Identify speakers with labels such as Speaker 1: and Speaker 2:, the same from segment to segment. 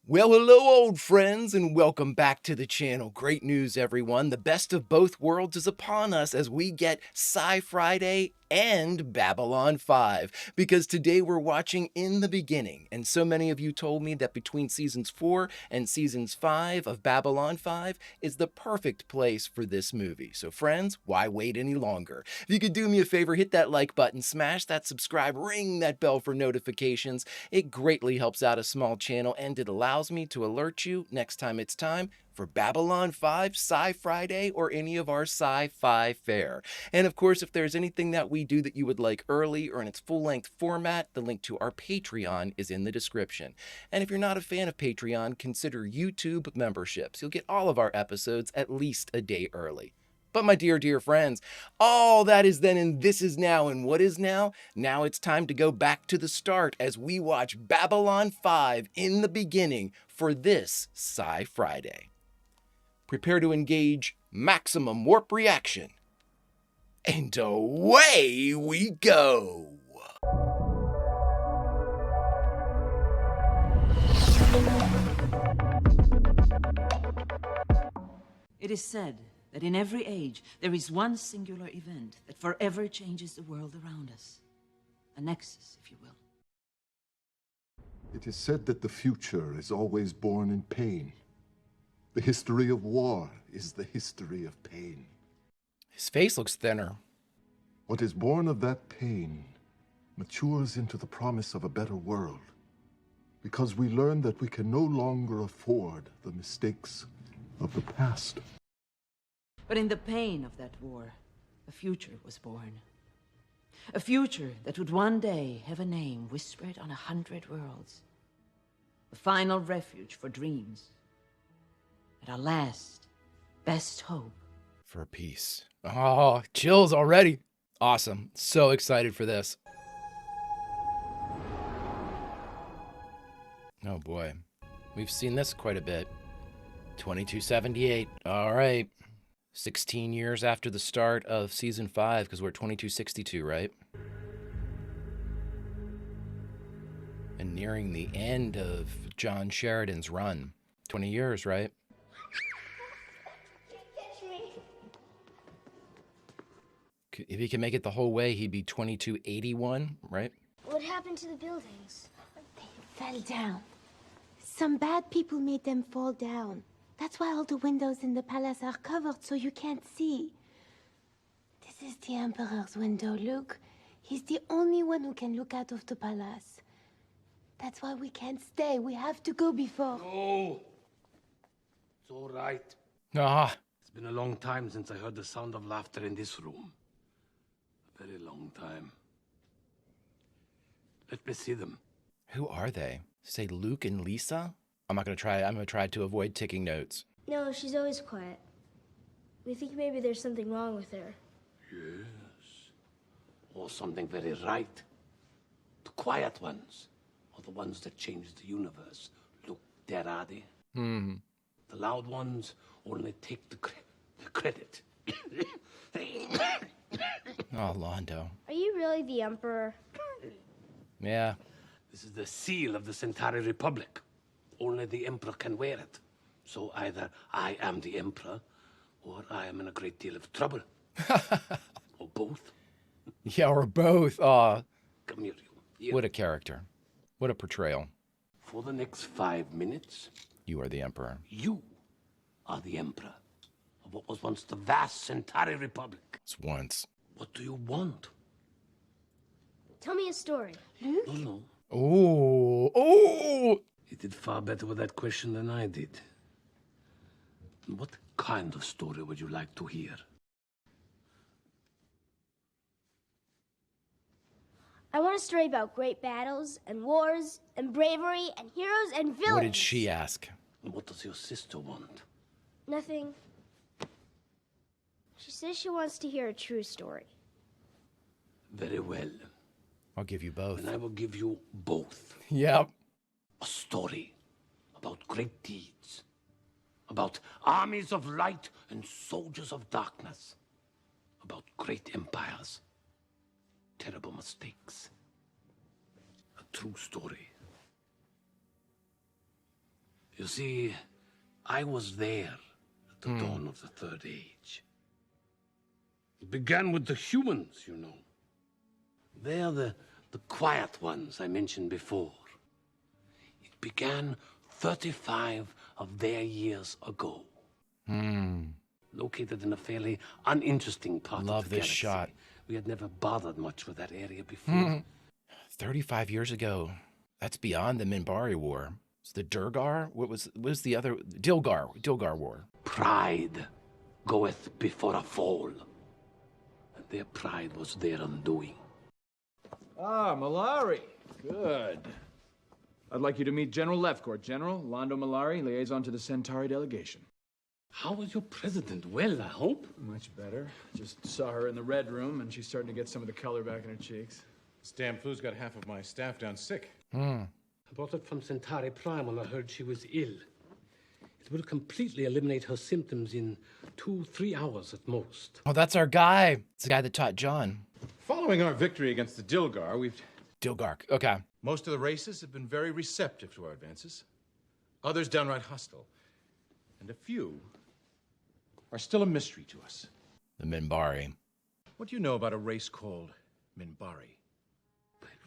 Speaker 1: Well, hello, old friends, and welcome back to the channel. Great news, everyone. The best of both worlds is upon us as we get Sci-Friday and Babylon 5, because today we're watching In the Beginning, and so many of you told me that between seasons 4 and seasons 5 of Babylon 5 is the perfect place for this movie. So friends, why wait any longer? If you could do me a favor, hit that like button, smash that subscribe, ring that bell for notifications. It greatly helps out a small channel, and it allows me to alert you next time it's time for Babylon 5, Sci-Friday, or any of our sci-fi fare. And of course, if there's anything that we do that you would like early or in its full-length format, the link to our Patreon is in the description. And if you're not a fan of Patreon, consider YouTube memberships. You'll get all of our episodes at least a day early. But my dear friends, all that is then and this is now, and what is now? Now it's time to go back to the start as we watch Babylon 5 In the Beginning for this Sci-Friday. Prepare to engage maximum warp reaction. And away we go!
Speaker 2: It is said that in every age there is one singular event that forever changes the world around us. A nexus, if you will.
Speaker 3: It is said that the future is always born in pain. The history of war is the history of pain.
Speaker 1: His face looks thinner.
Speaker 3: What is born of that pain matures into the promise of a better world, because we learn that we can no longer afford the mistakes of the past.
Speaker 2: But in the pain of that war, a future was born. A future that would one day have a name whispered on 100 worlds. A final refuge for dreams. And our last, best hope.
Speaker 1: For peace. Oh, chills already. Awesome. So excited for this. Oh boy. We've seen this quite a bit. 2278. All right. 16 years after the start of season 5, because we're at 2262, right? And nearing the end of John Sheridan's run. 20 years, right? If he can make it the whole way, he'd be 2281, right?
Speaker 4: What happened to the buildings?
Speaker 5: They fell down. Some bad people made them fall down. That's why all the windows in the palace are covered so you can't see. This is the Emperor's window, look. He's the only one who can look out of the palace. That's why we can't stay. We have to go before.
Speaker 6: No. It's all right.
Speaker 1: Ah.
Speaker 6: It's been a long time since I heard the sound of laughter in this room. A very long time. Let me see them.
Speaker 1: Who are they? Say Luke and Lisa? I'm gonna try to avoid taking notes.
Speaker 4: No, she's always quiet. We think maybe there's something wrong with her.
Speaker 6: Yes. Or something very right. The quiet ones. Or the ones that change the universe. Look, there are they. The loud ones only take the credit.
Speaker 1: Oh, Londo.
Speaker 4: Are you really the Emperor?
Speaker 1: Yeah.
Speaker 6: This is the seal of the Centauri Republic. Only the Emperor can wear it. So either I am the Emperor, or I am in a great deal of trouble. Or both.
Speaker 1: Yeah, or both. Aw.
Speaker 6: Come here, you.
Speaker 1: What a character. What a portrayal.
Speaker 6: For the next 5 minutes,
Speaker 1: You are the Emperor.
Speaker 6: you are the Emperor of what was once the vast Centauri Republic.
Speaker 1: It's once.
Speaker 6: What do you want?
Speaker 4: Tell me a story.
Speaker 6: No.
Speaker 1: Oh. Oh.
Speaker 6: You did far better with that question than I did. What kind of story would you like to hear?
Speaker 4: I want a story about great battles and wars and bravery and heroes and villains.
Speaker 1: What did she ask?
Speaker 6: And what does your sister want?
Speaker 4: Nothing. She says she wants to hear a true story.
Speaker 6: Very well.
Speaker 1: I'll give you both.
Speaker 6: And I will give you both.
Speaker 1: Yep.
Speaker 6: A story about great deeds, about armies of light and soldiers of darkness, about great empires, terrible mistakes. A true story. You see, I was there at the dawn of the Third Age. It began with the humans, you know. They're the quiet ones I mentioned before. It began 35 of their years ago. Located in a fairly uninteresting part of the
Speaker 1: Love this
Speaker 6: galaxy.
Speaker 1: shot.
Speaker 6: We had never bothered much with that area before.
Speaker 1: 35 years ago. That's beyond the Minbari War. It's the Durgar? What was the other? Dilgar War.
Speaker 6: Pride goeth before a fall. And their pride was their undoing.
Speaker 7: Ah, Malari. Good. I'd like you to meet General Lefcourt. General Londo Malari, liaison to the Centauri delegation.
Speaker 6: How was your president? Well, I hope.
Speaker 7: Much better. Just saw her in the red room, and she's starting to get some of the color back in her cheeks.
Speaker 8: This damn flu's got half of my staff down sick.
Speaker 6: I brought it from Centauri Prime when I heard she was ill. It will completely eliminate her symptoms in 2-3 hours at most.
Speaker 1: Oh, that's our guy. It's the guy that taught John.
Speaker 8: Following our victory against the Dilgar,
Speaker 1: Dilgar. Okay.
Speaker 8: most of the races have been very receptive to our advances. Others downright hostile. And a few are still a mystery to us.
Speaker 1: The Minbari.
Speaker 8: What do you know about a race called Minbari?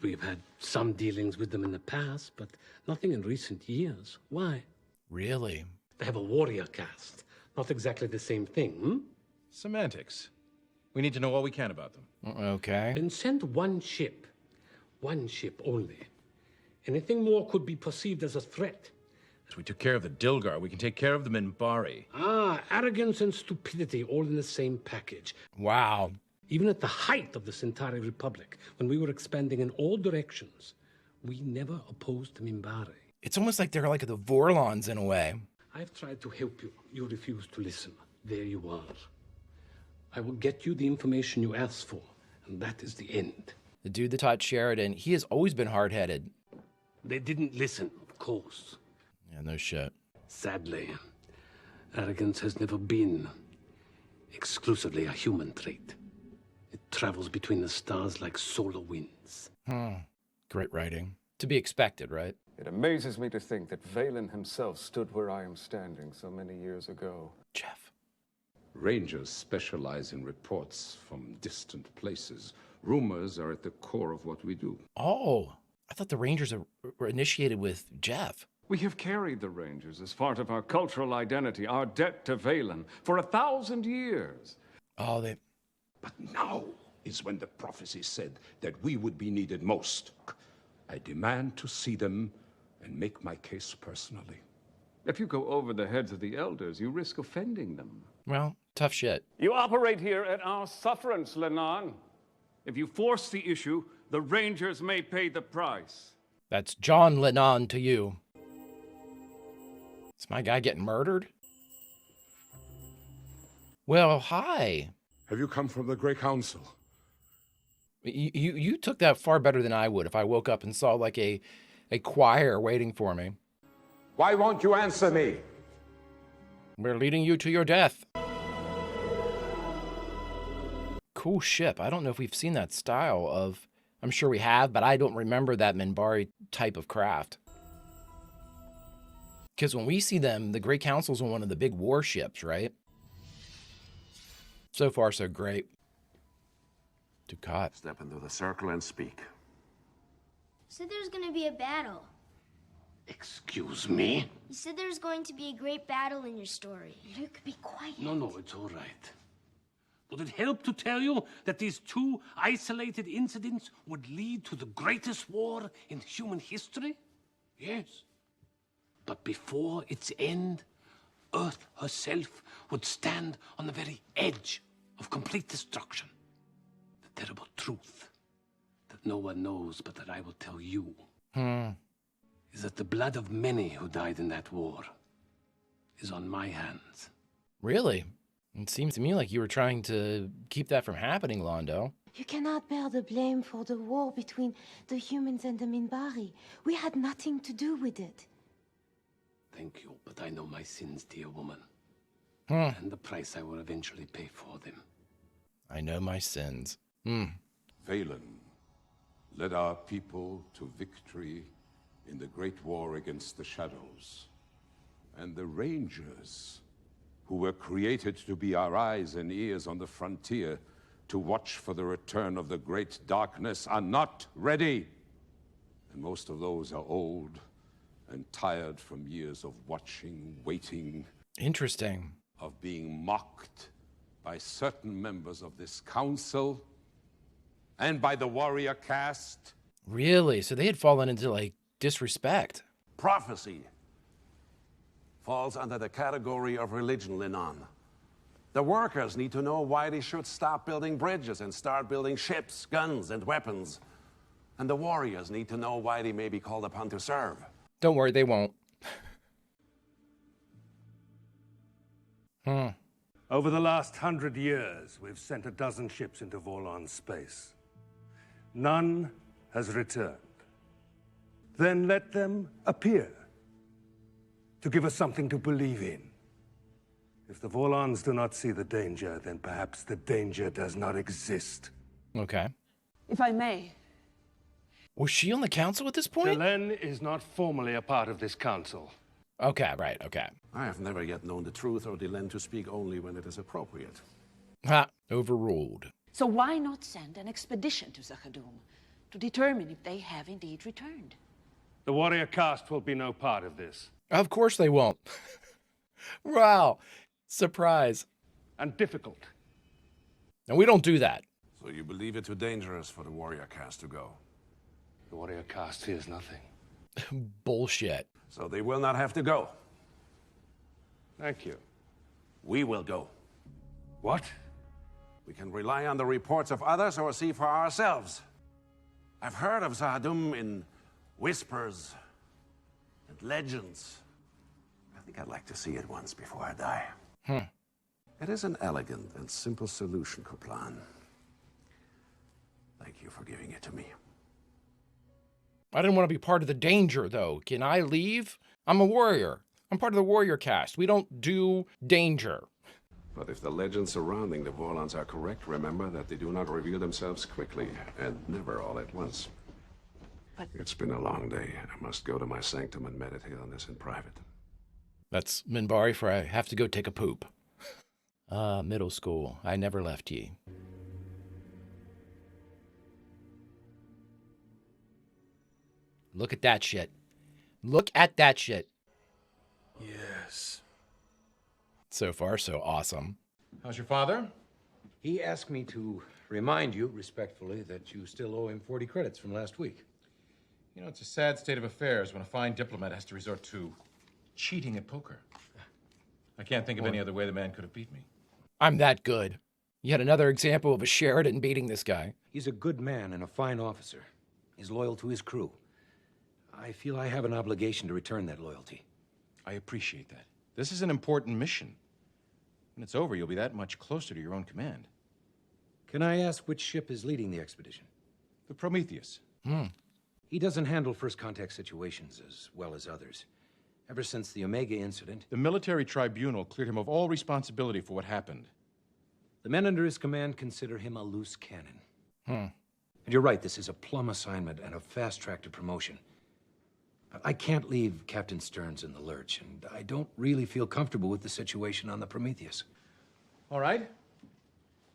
Speaker 6: We've had some dealings with them in the past, but nothing in recent years. Why?
Speaker 1: Really?
Speaker 6: They have a warrior caste. Not exactly the same thing, hmm?
Speaker 8: Semantics. We need to know all we can about them.
Speaker 1: Okay.
Speaker 6: Then send one ship only. Anything more could be perceived as a threat.
Speaker 8: As we took care of the Dilgar, we can take care of the Minbari.
Speaker 6: Ah, arrogance and stupidity all in the same package.
Speaker 1: Wow.
Speaker 6: Even at the height of the Centauri Republic, when we were expanding in all directions, we never opposed the Minbari.
Speaker 1: It's almost like they're like the Vorlons in a way.
Speaker 6: I've tried to help you. You refuse to listen. There you are. I will get you the information you asked for, and that is the end.
Speaker 1: The dude that taught Sheridan, he has always been hard-headed.
Speaker 6: They didn't listen, of course.
Speaker 1: Yeah, no shit.
Speaker 6: Sadly, arrogance has never been exclusively a human trait. It travels between the stars like solar winds.
Speaker 1: Great writing. To be expected, right?
Speaker 9: It amazes me to think that Valen himself stood where I am standing so many years ago.
Speaker 1: Jeff.
Speaker 10: Rangers specialize in reports from distant places. Rumors are at the core of what we do.
Speaker 1: Oh, I thought the Rangers were initiated with Jeff.
Speaker 9: We have carried the Rangers as part of our cultural identity, our debt to Valen, for 1,000 years.
Speaker 1: Oh, they...
Speaker 10: But now is when the prophecy said that we would be needed most. I demand to see them and make my case personally.
Speaker 9: If you go over the heads of the elders, you risk offending them.
Speaker 1: Well, tough shit.
Speaker 9: You operate here at our sufferance, Lenon. If you force the issue, the Rangers may pay the price.
Speaker 1: That's John Lennon to you. Is my guy getting murdered? Well, hi.
Speaker 10: Have you come from the Great Council?
Speaker 1: You took that far better than I would if I woke up and saw like a choir waiting for me.
Speaker 10: Why won't you answer me?
Speaker 1: We're leading you to your death. Cool ship. I don't know if we've seen that style of... I'm sure we have, but I don't remember that Minbari type of craft. Because when we see them, the Great Council's on one of the big warships, right? So far, so great. Ducat.
Speaker 11: Step into the circle and speak.
Speaker 4: You said there's going to be a battle.
Speaker 6: Excuse me?
Speaker 4: You said there's going to be a great battle in your story.
Speaker 5: Luke, be quiet.
Speaker 6: No, it's all right. Would it help to tell you that these two isolated incidents would lead to the greatest war in human history? Yes. But before its end, Earth herself would stand on the very edge of complete destruction. The terrible truth that no one knows but that I will tell you is that the blood of many who died in that war is on my hands.
Speaker 1: Really? It seems to me like you were trying to keep that from happening, Londo.
Speaker 5: You cannot bear the blame for the war between the humans and the Minbari. We had nothing to do with it.
Speaker 6: Thank you, but I know my sins, dear woman. And the price I will eventually pay for them.
Speaker 1: I know my sins.
Speaker 10: Valen led our people to victory in the great war against the shadows. And the Rangers, who were created to be our eyes and ears on the frontier, to watch for the return of the great darkness, are not ready. And most of those are old and tired from years of watching, waiting.
Speaker 1: Interesting.
Speaker 10: Of being mocked by certain members of this council and by the warrior caste.
Speaker 1: Really? So they had fallen into, like, disrespect.
Speaker 6: Prophecy falls under the category of religion, Linon. The workers need to know why they should stop building bridges and start building ships, guns, and weapons. And the warriors need to know why they may be called upon to serve.
Speaker 1: Don't worry, they won't.
Speaker 11: Over the last 100 years, we've sent a dozen ships into Vorlon's space. None has returned. Then let them appear to give us something to believe in. If the Vorlons do not see the danger, then perhaps the danger does not exist.
Speaker 1: Okay.
Speaker 2: If I may.
Speaker 1: Was she on the council at this point?
Speaker 11: Delenn is not formally a part of this council.
Speaker 1: Okay, right, okay.
Speaker 6: I have never yet known the truth or Delenn to speak only when it is appropriate.
Speaker 1: Ha, overruled.
Speaker 2: So why not send an expedition to Zachadum to determine if they have indeed returned?
Speaker 11: The warrior caste will be no part of this.
Speaker 1: Of course they won't. Wow, surprise.
Speaker 11: And difficult.
Speaker 1: And we don't do that.
Speaker 6: So you believe it too dangerous for the warrior caste to go?
Speaker 11: The warrior caste fears nothing.
Speaker 1: Bullshit.
Speaker 6: So they will not have to go.
Speaker 11: Thank you.
Speaker 6: We will go.
Speaker 11: What?
Speaker 6: We can rely on the reports of others or see for ourselves. I've heard of Zahadum in whispers and legends. I think I'd like to see it once before I die. It is an elegant and simple solution, Kuplan. Thank you for giving it to me.
Speaker 1: I didn't want to be part of the danger, though. Can I leave? I'm a warrior. I'm part of the warrior caste. We don't do danger.
Speaker 6: But if the legends surrounding the Vorlons are correct, remember that they do not reveal themselves quickly, and never all at once.
Speaker 2: But
Speaker 6: it's been a long day. I must go to my sanctum and meditate on this in private.
Speaker 1: That's Minbari for I have to go take a poop. Middle school. I never left ye. Look at that shit. Look at that shit.
Speaker 8: Yes.
Speaker 1: So far, so awesome.
Speaker 8: How's your father?
Speaker 12: He asked me to remind you, respectfully, that you still owe him 40 credits from last week.
Speaker 8: You know, it's a sad state of affairs when a fine diplomat has to resort to cheating at poker. I can't think of any other way the man could have beat me.
Speaker 1: I'm that good. Yet another example of a Sheridan beating this guy.
Speaker 12: He's a good man and a fine officer. He's loyal to his crew. I feel I have an obligation to return that loyalty.
Speaker 8: I appreciate that. This is an important mission. When it's over, you'll be that much closer to your own command.
Speaker 12: Can I ask which ship is leading the expedition?
Speaker 8: The Prometheus.
Speaker 12: He doesn't handle first contact situations as well as others. Ever since the Omega incident,
Speaker 8: The military tribunal cleared him of all responsibility for what happened.
Speaker 12: the men under his command consider him a loose cannon. And you're right, this is a plum assignment and a fast track to promotion. I can't leave Captain Stearns in the lurch, and I don't really feel comfortable with the situation on the Prometheus.
Speaker 8: All right.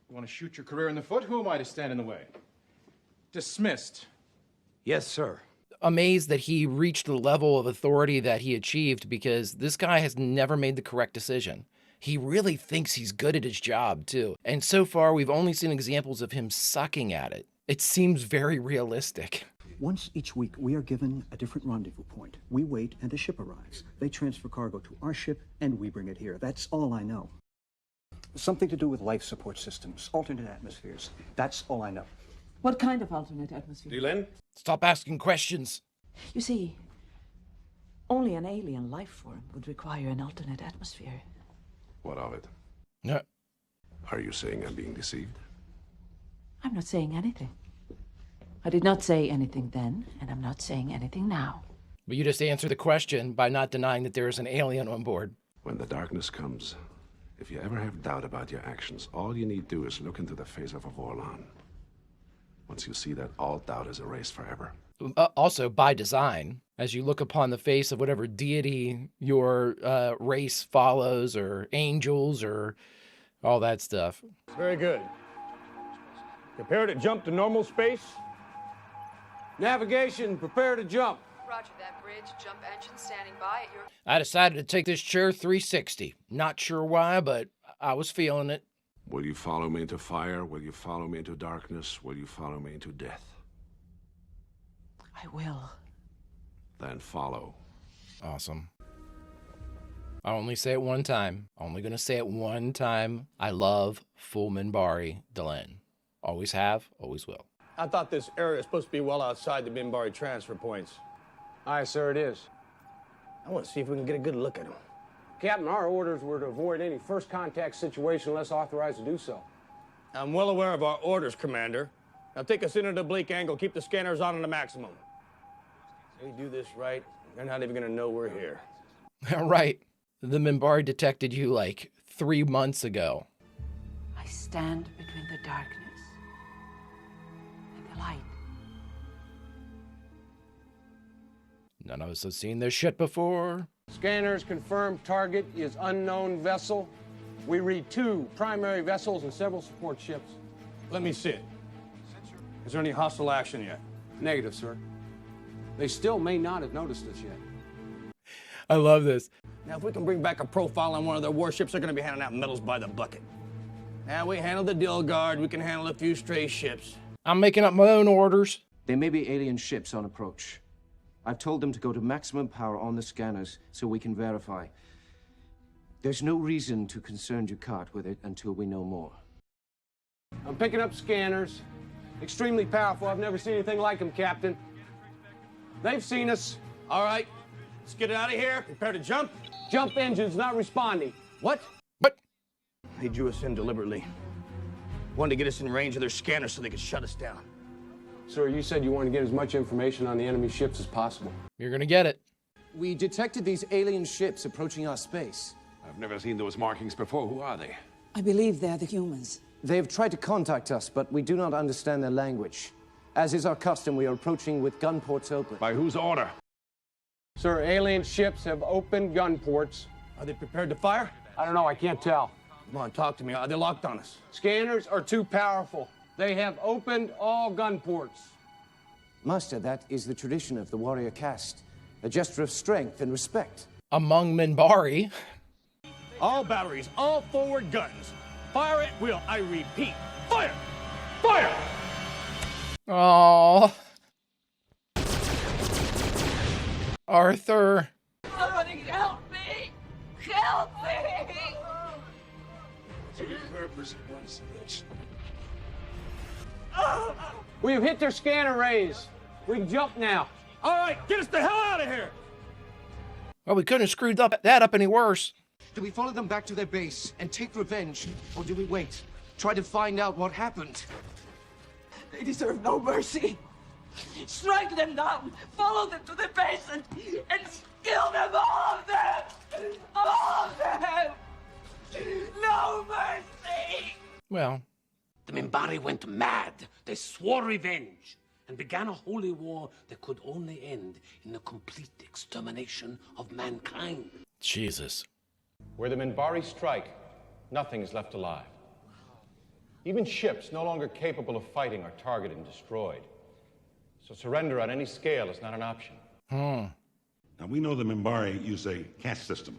Speaker 8: You want to shoot your career in the foot? Who am I to stand in the way? Dismissed.
Speaker 12: Yes, sir.
Speaker 1: Amazed that he reached the level of authority that he achieved because this guy has never made the correct decision. He really thinks he's good at his job, too. And so far, we've only seen examples of him sucking at it. It seems very realistic.
Speaker 13: Once each week, we are given a different rendezvous point. We wait, and a ship arrives. They transfer cargo to our ship, and we bring it here. That's all I know. Something to do with life support systems, alternate atmospheres. That's all I know.
Speaker 2: what kind of alternate atmosphere?
Speaker 6: Delenn?
Speaker 1: Stop asking questions.
Speaker 2: You see, only an alien life form would require an alternate atmosphere.
Speaker 6: What of it?
Speaker 1: No.
Speaker 6: Are you saying I'm being deceived?
Speaker 2: I'm not saying anything. I did not say anything then, and I'm not saying anything now.
Speaker 1: But you just answered the question by not denying that there is an alien on board.
Speaker 6: When the darkness comes, if you ever have doubt about your actions, all you need do is look into the face of a Vorlon. Once you see that, all doubt is erased forever.
Speaker 1: Also by design, as you look upon the face of whatever deity your race follows, or angels, or all that stuff.
Speaker 14: Very good. Prepare to jump to normal space.
Speaker 15: Navigation, prepare to jump.
Speaker 16: Roger that, bridge. Jump engine standing by at your...
Speaker 1: I decided to take this chair 360. Not sure why, but I was feeling it.
Speaker 10: Will you follow me into fire? Will you follow me into darkness? Will you follow me into death?
Speaker 2: I will.
Speaker 10: Then follow.
Speaker 1: Awesome. I only say it one time. Only gonna say it one time. I love full Minbari Delenn. Always have, always will.
Speaker 14: I thought this area was supposed to be well outside the Minbari transfer points.
Speaker 15: Aye, sir, it is.
Speaker 14: I want to see if we can get a good look at them.
Speaker 15: Captain, our orders were to avoid any first contact situation unless authorized to do so.
Speaker 14: I'm well aware of our orders, Commander. Now take us in at a oblique angle. Keep the scanners on the maximum. If we do this right, they're not even going to know we're here.
Speaker 1: Right. The Minbari detected you like 3 months ago.
Speaker 2: I stand between the darkness and the light.
Speaker 1: None of us have seen this shit before.
Speaker 15: Scanners confirm target is unknown vessel. We read 2 primary vessels and several support ships.
Speaker 14: Let me see it. Is there any hostile action yet?
Speaker 15: Negative, sir. They still may not have noticed us yet.
Speaker 1: I love this.
Speaker 14: Now, if we can bring back a profile on one of their warships, they're going to be handing out medals by the bucket. Now, we handle the Dill Guard. We can handle a few stray ships.
Speaker 1: I'm making up my own orders.
Speaker 17: There may be alien ships on approach. I've told them to go to maximum power on the scanners so we can verify. There's no reason to concern Ducat with it until we know more.
Speaker 15: I'm picking up scanners. Extremely powerful. I've never seen anything like them, Captain. They've seen us.
Speaker 14: All right. Let's get out of here. Prepare to jump.
Speaker 15: Jump engines not responding.
Speaker 14: What?
Speaker 1: What?
Speaker 14: They drew us in deliberately. Wanted to get us in range of their scanners so they could shut us down.
Speaker 15: Sir, you said you wanted to get as much information on the enemy ships as possible.
Speaker 1: You're gonna get it.
Speaker 17: We detected these alien ships approaching our space.
Speaker 10: I've never seen those markings before. Who are they?
Speaker 18: I believe they're the humans.
Speaker 17: They have tried to contact us, but we do not understand their language. As is our custom, we are approaching with gun ports open.
Speaker 10: By whose order?
Speaker 15: Sir, alien ships have opened gun ports.
Speaker 14: Are they prepared to fire?
Speaker 15: I don't know. I can't tell.
Speaker 14: Come on, talk to me. Are they locked on us?
Speaker 15: Scanners are too powerful. They have opened all gun ports.
Speaker 17: Master, that is the tradition of the warrior caste. A gesture of strength and respect.
Speaker 1: Among Minbari.
Speaker 14: All batteries, all forward guns. Fire at will. I repeat, fire! Fire!
Speaker 1: Aww. Arthur.
Speaker 18: Somebody help me! Help me!
Speaker 15: We have hit their scanner rays. We can jump now.
Speaker 14: All right, get us the hell out of here!
Speaker 1: Well, we couldn't have screwed that up any worse.
Speaker 17: Do we follow them back to their base and take revenge, or do we wait? Try to find out what happened?
Speaker 18: They deserve no mercy. Strike them down, follow them to the base, and kill them, all of them! All of them! No mercy!
Speaker 1: Well.
Speaker 6: The Minbari went mad. They swore revenge and began a holy war that could only end in the complete extermination of mankind.
Speaker 1: Jesus.
Speaker 19: Where the Minbari strike, nothing is left alive. Even ships no longer capable of fighting are targeted and destroyed. So surrender on any scale is not an option.
Speaker 20: Now, we know the Minbari use a caste system,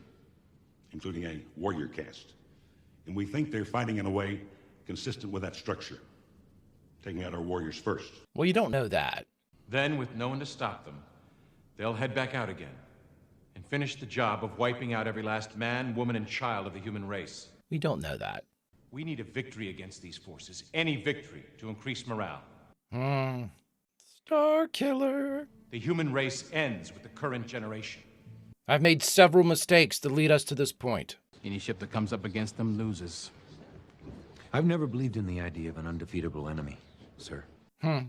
Speaker 20: including a warrior caste. And we think they're fighting in a way consistent with that structure, taking out our warriors first.
Speaker 1: Well, you don't know that.
Speaker 8: Then, with no one to stop them, they'll head back out again and finish the job of wiping out every last man, woman, and child of the human race.
Speaker 1: We don't know that.
Speaker 8: We need a victory against these forces, any victory, to increase morale.
Speaker 1: Star Killer.
Speaker 8: The human race ends with the current generation.
Speaker 1: I've made several mistakes to lead us to this point.
Speaker 12: Any ship that comes up against them loses. I've never believed in the idea of an undefeatable enemy, sir. You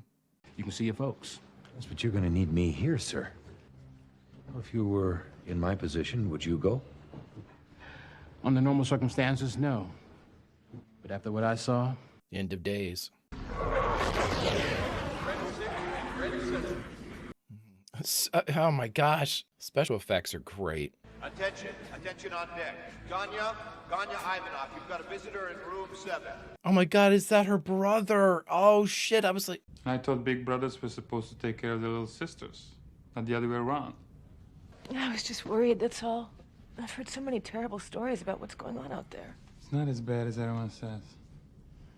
Speaker 12: can see your folks. That's what you're gonna need me here, sir. If you were in my position, would you go?
Speaker 7: Under normal circumstances, no. But after what I saw...
Speaker 1: End of days. Oh my gosh. Special effects are great.
Speaker 21: Attention, attention on deck. Ganya Ivanov, you've got a visitor in room 7.
Speaker 1: Oh my god, is that her brother? Oh shit, I was like...
Speaker 22: I thought big brothers were supposed to take care of their little sisters, not the other way around.
Speaker 23: I was just worried, that's all. I've heard so many terrible stories about what's going on out there.
Speaker 22: It's not as bad as everyone says.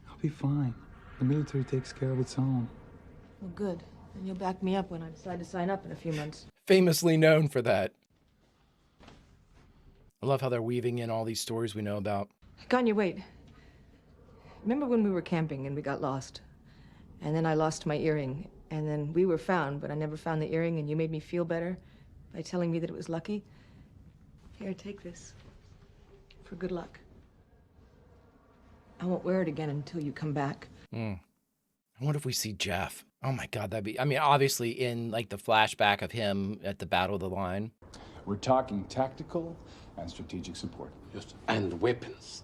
Speaker 22: I'll be fine. The military takes care of its own.
Speaker 23: Well, good. And you'll back me up when I decide to sign up in a few months.
Speaker 1: Famously known for that. I love how they're weaving in all these stories we know about.
Speaker 23: Ganya, wait. Remember when we were camping and we got lost? And then I lost my earring. And then we were found, but I never found the earring, and you made me feel better by telling me that it was lucky? Here, take this. For good luck. I won't wear it again until you come back.
Speaker 1: I wonder if we see Jeff. Oh my god, that'd be... I mean, obviously in like the flashback of him at the Battle of the Line.
Speaker 24: We're talking tactical and strategic support.
Speaker 6: And weapons.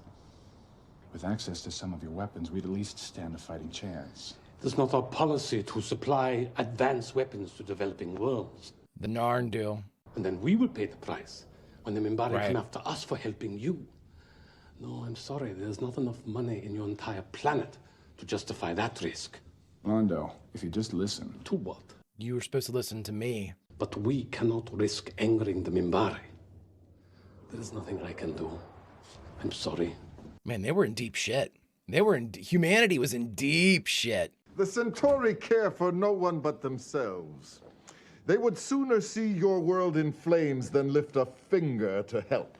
Speaker 24: With access to some of your weapons, we'd at least stand a fighting chance.
Speaker 6: It is not our policy to supply advanced weapons to developing worlds.
Speaker 1: The Narn do.
Speaker 6: And then we will pay the price when the Minbari
Speaker 1: Right.
Speaker 6: come after us for helping you. No, I'm sorry. There's not enough money in your entire planet to justify that risk.
Speaker 24: Londo, if you just listen.
Speaker 6: To what?
Speaker 1: You were supposed to listen to me.
Speaker 6: But we cannot risk angering the Minbari. There is nothing I can do. I'm sorry.
Speaker 1: Man, they were in deep shit. Humanity was in deep shit.
Speaker 3: The Centauri care for no one but themselves. They would sooner see your world in flames than lift a finger to help.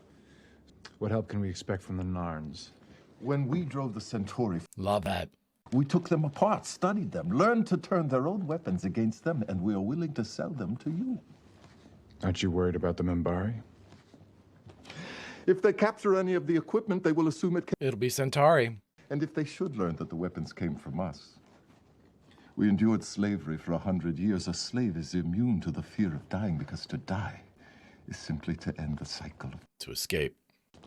Speaker 24: What help can we expect from the Narns?
Speaker 3: When we drove the Centauri...
Speaker 1: Love that.
Speaker 3: We took them apart, studied them, learned to turn their own weapons against them, and we are willing to sell them to you.
Speaker 24: Aren't you worried about the Minbari?
Speaker 3: If they capture any of the equipment, they will assume it...
Speaker 1: It'll be Centauri.
Speaker 3: And if they should learn that the weapons came from us... We endured slavery for 100 years. A slave is immune to the fear of dying because to die is simply to end the cycle.
Speaker 1: To escape.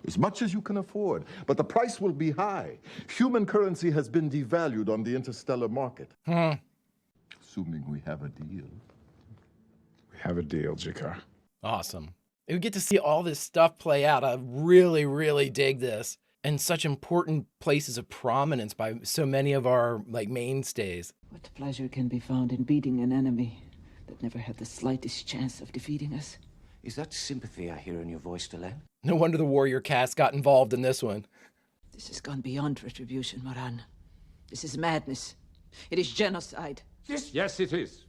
Speaker 3: As much as you can afford, but the price will be high. Human currency has been devalued on the interstellar market. Assuming we have a deal.
Speaker 24: We have a deal, Jakar.
Speaker 1: Awesome. We get to see all this stuff play out. I really, really dig this. And such important places of prominence by so many of our mainstays.
Speaker 2: What pleasure can be found in beating an enemy that never had the slightest chance of defeating us?
Speaker 17: Is that sympathy I hear in your voice, Delenn?
Speaker 1: No wonder the warrior cast got involved in this one.
Speaker 2: This has gone beyond retribution, Moran. This is madness. It is genocide.
Speaker 10: Yes, it is.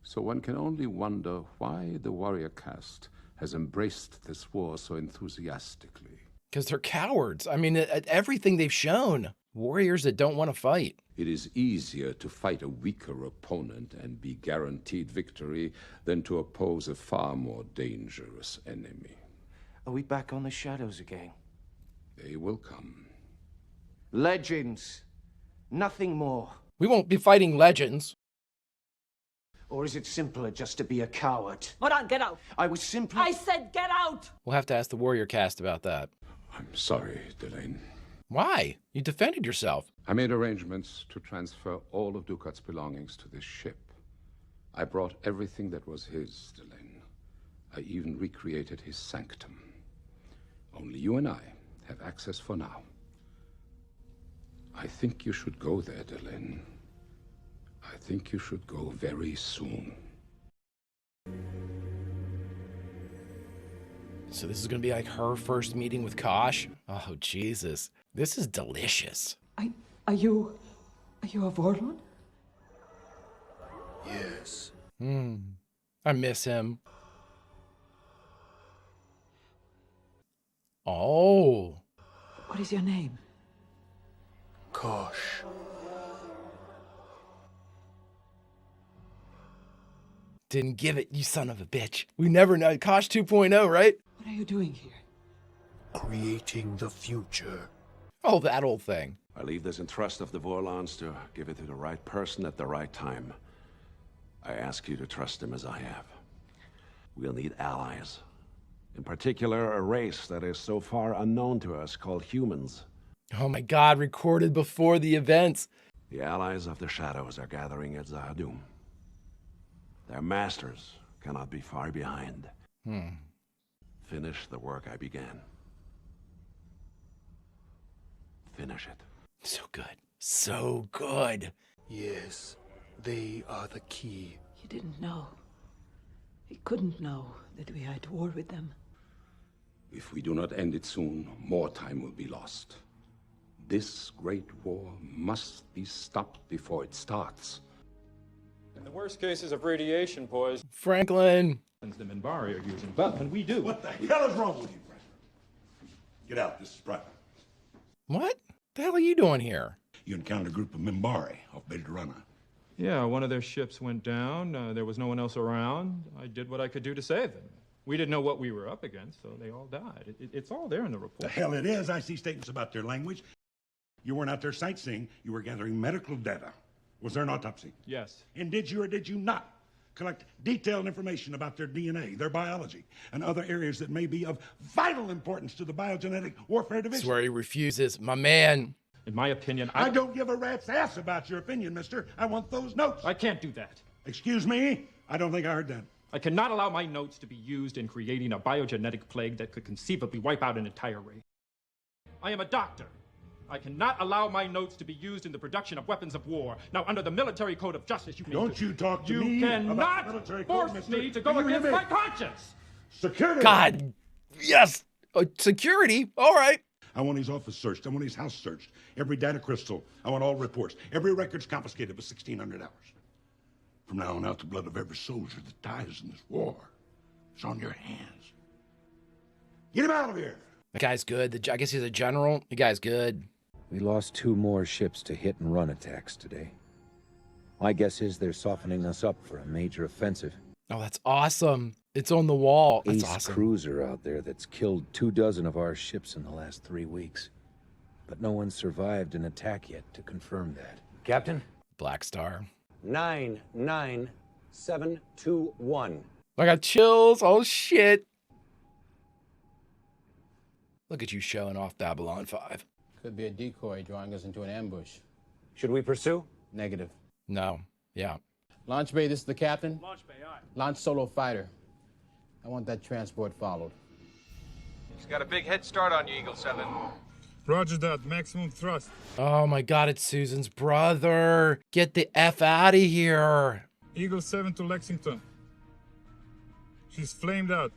Speaker 10: So one can only wonder why the warrior caste has embraced this war so enthusiastically.
Speaker 1: Because they're cowards. I mean, at everything they've shown. Warriors that don't want to fight.
Speaker 10: It is easier to fight a weaker opponent and be guaranteed victory than to oppose a far more dangerous enemy.
Speaker 17: Are we back on the shadows again?
Speaker 10: They will come.
Speaker 17: Legends. Nothing more.
Speaker 1: We won't be fighting legends.
Speaker 17: Or is it simpler just to be a coward?
Speaker 2: Moran, get out.
Speaker 17: I was simply...
Speaker 2: I said get out!
Speaker 1: We'll have to ask the warrior cast about that.
Speaker 10: I'm sorry, Delenn.
Speaker 1: Why? You defended yourself.
Speaker 10: I made arrangements to transfer all of Dukat's belongings to this ship. I brought everything that was his, Delenn. I even recreated his sanctum. Only you and I have access for now. I think you should go there, Delenn. I think you should go very soon.
Speaker 1: So this is going to be like her first meeting with Kosh? Oh, Jesus. This is delicious.
Speaker 2: Are you a Vorlon?
Speaker 3: Yes.
Speaker 1: I miss him. Oh.
Speaker 2: What is your name?
Speaker 3: Kosh.
Speaker 1: Didn't give it, you son of a bitch. We never know. Kosh 2.0, right?
Speaker 2: What are you doing here?
Speaker 25: Creating the future.
Speaker 1: Oh, that old thing.
Speaker 25: I leave this in trust of the Vorlons to give it to the right person at the right time. I ask you to trust them as I have. We'll need allies. In particular, a race that is so far unknown to us called humans.
Speaker 1: Oh my God, recorded before the events.
Speaker 25: The allies of the shadows are gathering at Zahadum. Their masters cannot be far behind. Finish the work I began. Finish it.
Speaker 1: So good. So good.
Speaker 4: Yes, they are the key.
Speaker 2: He didn't know. He couldn't know that we are at war with them.
Speaker 10: If we do not end it soon, more time will be lost. This great war must be stopped before it starts.
Speaker 7: In the worst cases of radiation poison,
Speaker 1: Franklin.
Speaker 7: the Minbari are using. But when we do...
Speaker 20: What the hell is wrong with you, Franklin? Get out. This is private.
Speaker 1: What the hell are you doing here?
Speaker 20: You encountered a group of Minbari off Belarana.
Speaker 7: Yeah, one of their ships went down. There was no one else around. I did what I could do to save them. We didn't know what we were up against, so they all died. It's all there in the report.
Speaker 20: The hell it is. I see statements about their language. You weren't out there sightseeing. You were gathering medical data. Was there an autopsy?
Speaker 7: Yes.
Speaker 20: And did you or did you not collect detailed information about their DNA, their biology, and other areas that may be of vital importance to the biogenetic warfare division?
Speaker 1: That's where he refuses. My man.
Speaker 7: In my opinion,
Speaker 20: I don't give a rat's ass about your opinion, mister. I want those notes.
Speaker 7: I can't do that.
Speaker 20: Excuse me? I don't think I heard that.
Speaker 7: I cannot allow my notes to be used in creating a biogenetic plague that could conceivably wipe out an entire race. I am a doctor. I cannot allow my notes to be used in the production of weapons of war. Now, under the military code of justice, you
Speaker 20: Don't you talk to
Speaker 7: you
Speaker 20: me
Speaker 7: cannot
Speaker 20: about the military code,
Speaker 7: force
Speaker 20: mister.
Speaker 7: me to go
Speaker 20: Do you hear
Speaker 7: against
Speaker 20: me?
Speaker 7: my conscience.
Speaker 20: Security.
Speaker 1: God. Yes. Security. All right.
Speaker 20: I want his office searched. I want his house searched. Every data crystal. I want all reports. Every record's confiscated for 1,600 hours. From now on out, the blood of every soldier that dies in this war is on your hands. Get him out of here.
Speaker 1: The guy's good. I guess he's a general. The guy's good.
Speaker 12: We lost 2 more ships to hit and run attacks today. My guess is they're softening us up for a major offensive.
Speaker 1: Oh, that's awesome. It's on the wall. That's
Speaker 12: Ace
Speaker 1: awesome.
Speaker 12: cruiser out there that's killed 24 of our ships in the last 3 weeks. But no one survived an attack yet to confirm that.
Speaker 15: Captain?
Speaker 1: Black Star.
Speaker 15: 99721.
Speaker 1: I got chills. Oh, shit. Look at you showing off Babylon 5.
Speaker 5: Could be a decoy drawing us into an ambush.
Speaker 15: Should we pursue?
Speaker 5: Negative.
Speaker 1: No. Yeah.
Speaker 5: Launch bay, this is the captain.
Speaker 15: Launch bay, aye.
Speaker 5: Launch solo fighter. I want that transport followed.
Speaker 9: He's got a big head start on you, Eagle 7.
Speaker 22: Roger that. Maximum thrust.
Speaker 1: Oh my God, it's Susan's brother. Get the F out of here.
Speaker 22: Eagle 7 to Lexington. She's flamed out.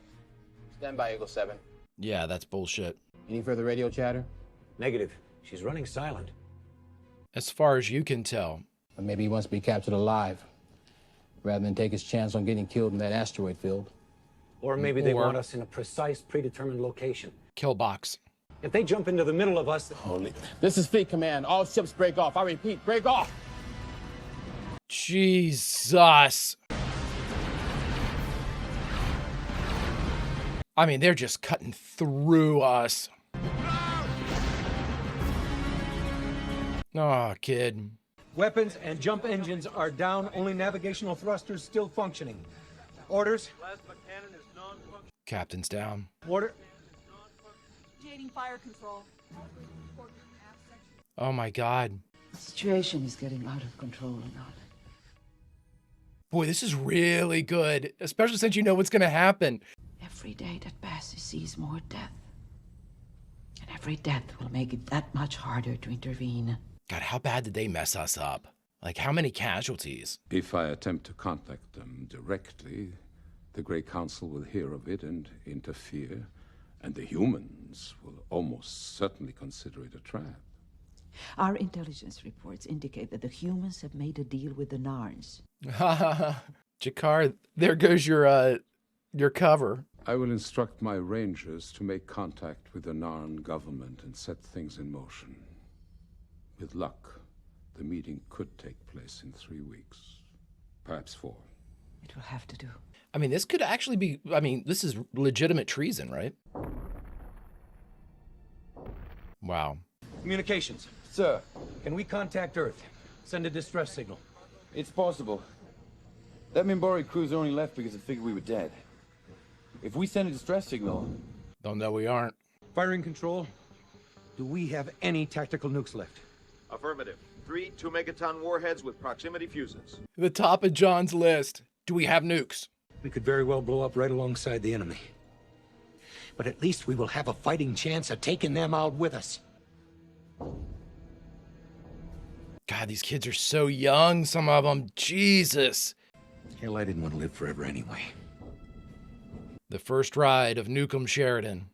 Speaker 5: Stand by, Eagle 7.
Speaker 1: Yeah, that's bullshit.
Speaker 5: Any further radio chatter?
Speaker 15: Negative. She's running silent.
Speaker 1: As far as you can tell.
Speaker 5: Or maybe he wants to be captured alive, rather than take his chance on getting killed in that asteroid field.
Speaker 15: Or maybe they want us in a precise, predetermined location.
Speaker 1: Kill box.
Speaker 15: If they jump into the middle of us...
Speaker 5: Holy. This is Fleet Command. All ships break off. I repeat, break off.
Speaker 1: Jesus. I mean, they're just cutting through us. Oh, kid.
Speaker 12: Weapons and jump engines are down. Only navigational thrusters still functioning. Orders?
Speaker 1: Captain's down.
Speaker 12: Order?
Speaker 16: Initiating fire control.
Speaker 1: Oh my God.
Speaker 2: The situation is getting out of control now.
Speaker 1: Boy, this is really good, especially since you know what's going to happen.
Speaker 2: Every day that passes sees more death. And every death will make it that much harder to intervene.
Speaker 1: God, how bad did they mess us up? Like, how many casualties?
Speaker 10: If I attempt to contact them directly, the Grey Council will hear of it and interfere, and the humans will almost certainly consider it a trap.
Speaker 2: Our intelligence reports indicate that the humans have made a deal with the Narns.
Speaker 1: Jakar, there goes your cover.
Speaker 10: I will instruct my rangers to make contact with the Narn government and set things in motion. With luck, the meeting could take place in 3 weeks, perhaps 4.
Speaker 2: It will have to do.
Speaker 1: I mean, this could actually be, I mean, this is legitimate treason, right? Wow.
Speaker 12: Communications. Sir, can we contact Earth? Send a distress signal.
Speaker 11: It's possible. That Minbari cruiser only left because it figured we were dead. If we send a distress signal...
Speaker 1: Don't know we aren't.
Speaker 12: Firing control. Do we have any tactical nukes left?
Speaker 21: Affirmative. 3 2-megaton warheads with proximity fuses.
Speaker 1: The top of John's list. Do we have nukes?
Speaker 12: We could very well blow up right alongside the enemy. But at least we will have a fighting chance of taking them out with us.
Speaker 1: God, these kids are so young, some of them. Jesus.
Speaker 12: Hell, I didn't want to live forever anyway.
Speaker 1: The first ride of Newcomb Sheridan.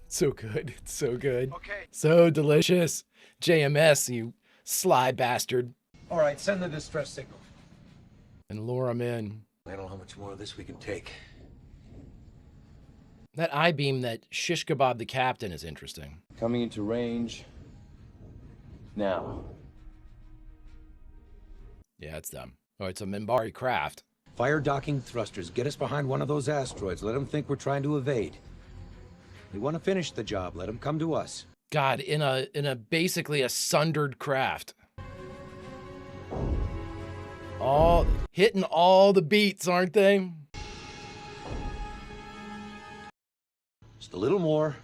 Speaker 1: So good. It's so good.
Speaker 9: Okay.
Speaker 1: So delicious. JMS, you sly bastard.
Speaker 12: All right, send the distress signal.
Speaker 1: And lure him in.
Speaker 12: I don't know how much more of this we can take.
Speaker 1: That I-beam that shish kebab the captain is interesting.
Speaker 11: Coming into range. Now.
Speaker 1: Yeah, it's them. Oh, it's a Minbari craft.
Speaker 12: Fire docking thrusters. Get us behind one of those asteroids. Let them think we're trying to evade. We want to finish the job. Let them come to us.
Speaker 1: God, in a basically a sundered craft. All hitting all the beats, aren't they?
Speaker 12: Just a little more.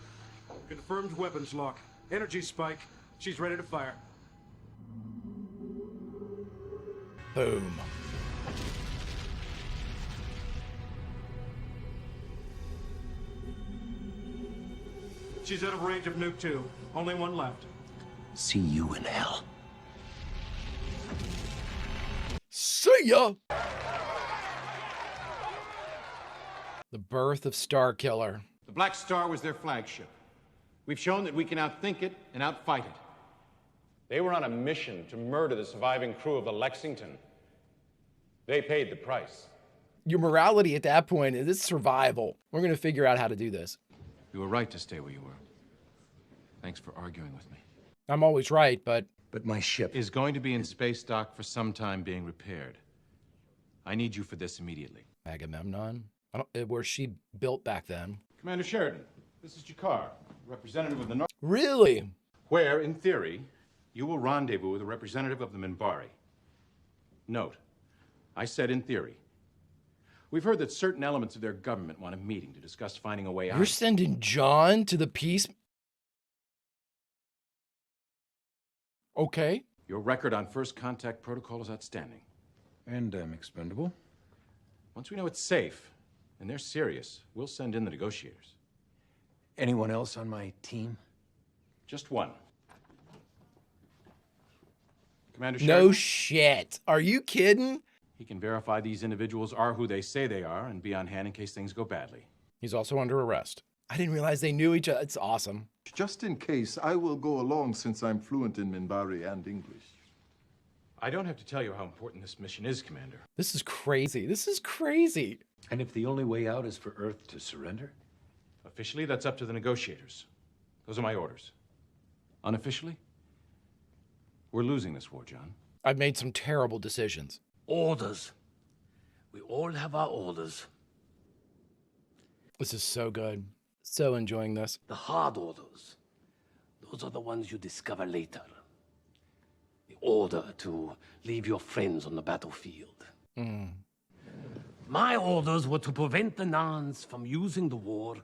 Speaker 15: Confirmed weapons lock. Energy spike. She's ready to fire.
Speaker 1: Boom.
Speaker 15: She's out of range of nuke 2. Only one left.
Speaker 12: See you in hell.
Speaker 1: See ya! The birth of Starkiller.
Speaker 8: The Black Star was their flagship. We've shown that we can outthink it and outfight it. They were on a mission to murder the surviving crew of the Lexington. They paid the price.
Speaker 1: Your morality at that point is survival. We're going to figure out how to do this.
Speaker 8: You were right to stay where you were. Thanks for arguing with me.
Speaker 1: I'm always right, but
Speaker 12: my ship
Speaker 8: is going to be in space dock for some time being repaired. I need you for this immediately.
Speaker 1: Agamemnon? Where's she built back then?
Speaker 8: Commander Sheridan, this is Jakar, representative of the North.
Speaker 1: Really?
Speaker 8: Where, in theory, you will rendezvous with a representative of the Minbari. Note, I said in theory. We've heard that certain elements of their government want a meeting to discuss finding a way out.
Speaker 1: You're sending John to the peace? Okay.
Speaker 8: Your record on first contact protocol is outstanding.
Speaker 12: And I'm expendable.
Speaker 8: Once we know it's safe, and they're serious, we'll send in the negotiators.
Speaker 12: Anyone else on my team?
Speaker 8: Just one. Commander Sheridan.
Speaker 1: No shit. Are you kidding?
Speaker 8: He can verify these individuals are who they say they are and be on hand in case things go badly.
Speaker 1: He's also under arrest. I didn't realize they knew each other. It's awesome.
Speaker 3: Just in case, I will go along since I'm fluent in Minbari and English.
Speaker 8: I don't have to tell you how important this mission is, Commander.
Speaker 1: This is crazy. This is crazy.
Speaker 12: And if the only way out is for Earth to surrender?
Speaker 8: Officially, that's up to the negotiators. Those are my orders. Unofficially, we're losing this war, John.
Speaker 1: I've made some terrible decisions.
Speaker 6: Orders. We all have our orders.
Speaker 1: This is so good. So enjoying this.
Speaker 6: The hard orders. Those are the ones you discover later. The order to leave your friends on the battlefield. My orders were to prevent the Narns from using the war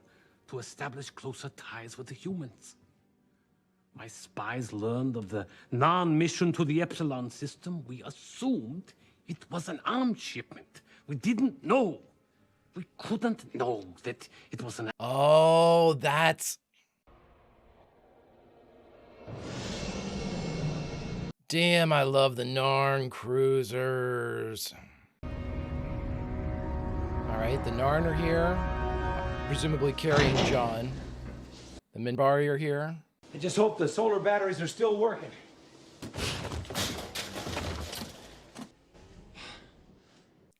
Speaker 6: to establish closer ties with the humans. My spies learned of the Narn mission to the Epsilon system. We assumed it was an arms shipment. We didn't know. We couldn't know that it was an...
Speaker 1: Oh, that's... Damn, I love the Narn cruisers. All right, the Narn are here, presumably carrying John. The Minbari are here.
Speaker 12: I just hope the solar batteries are still working.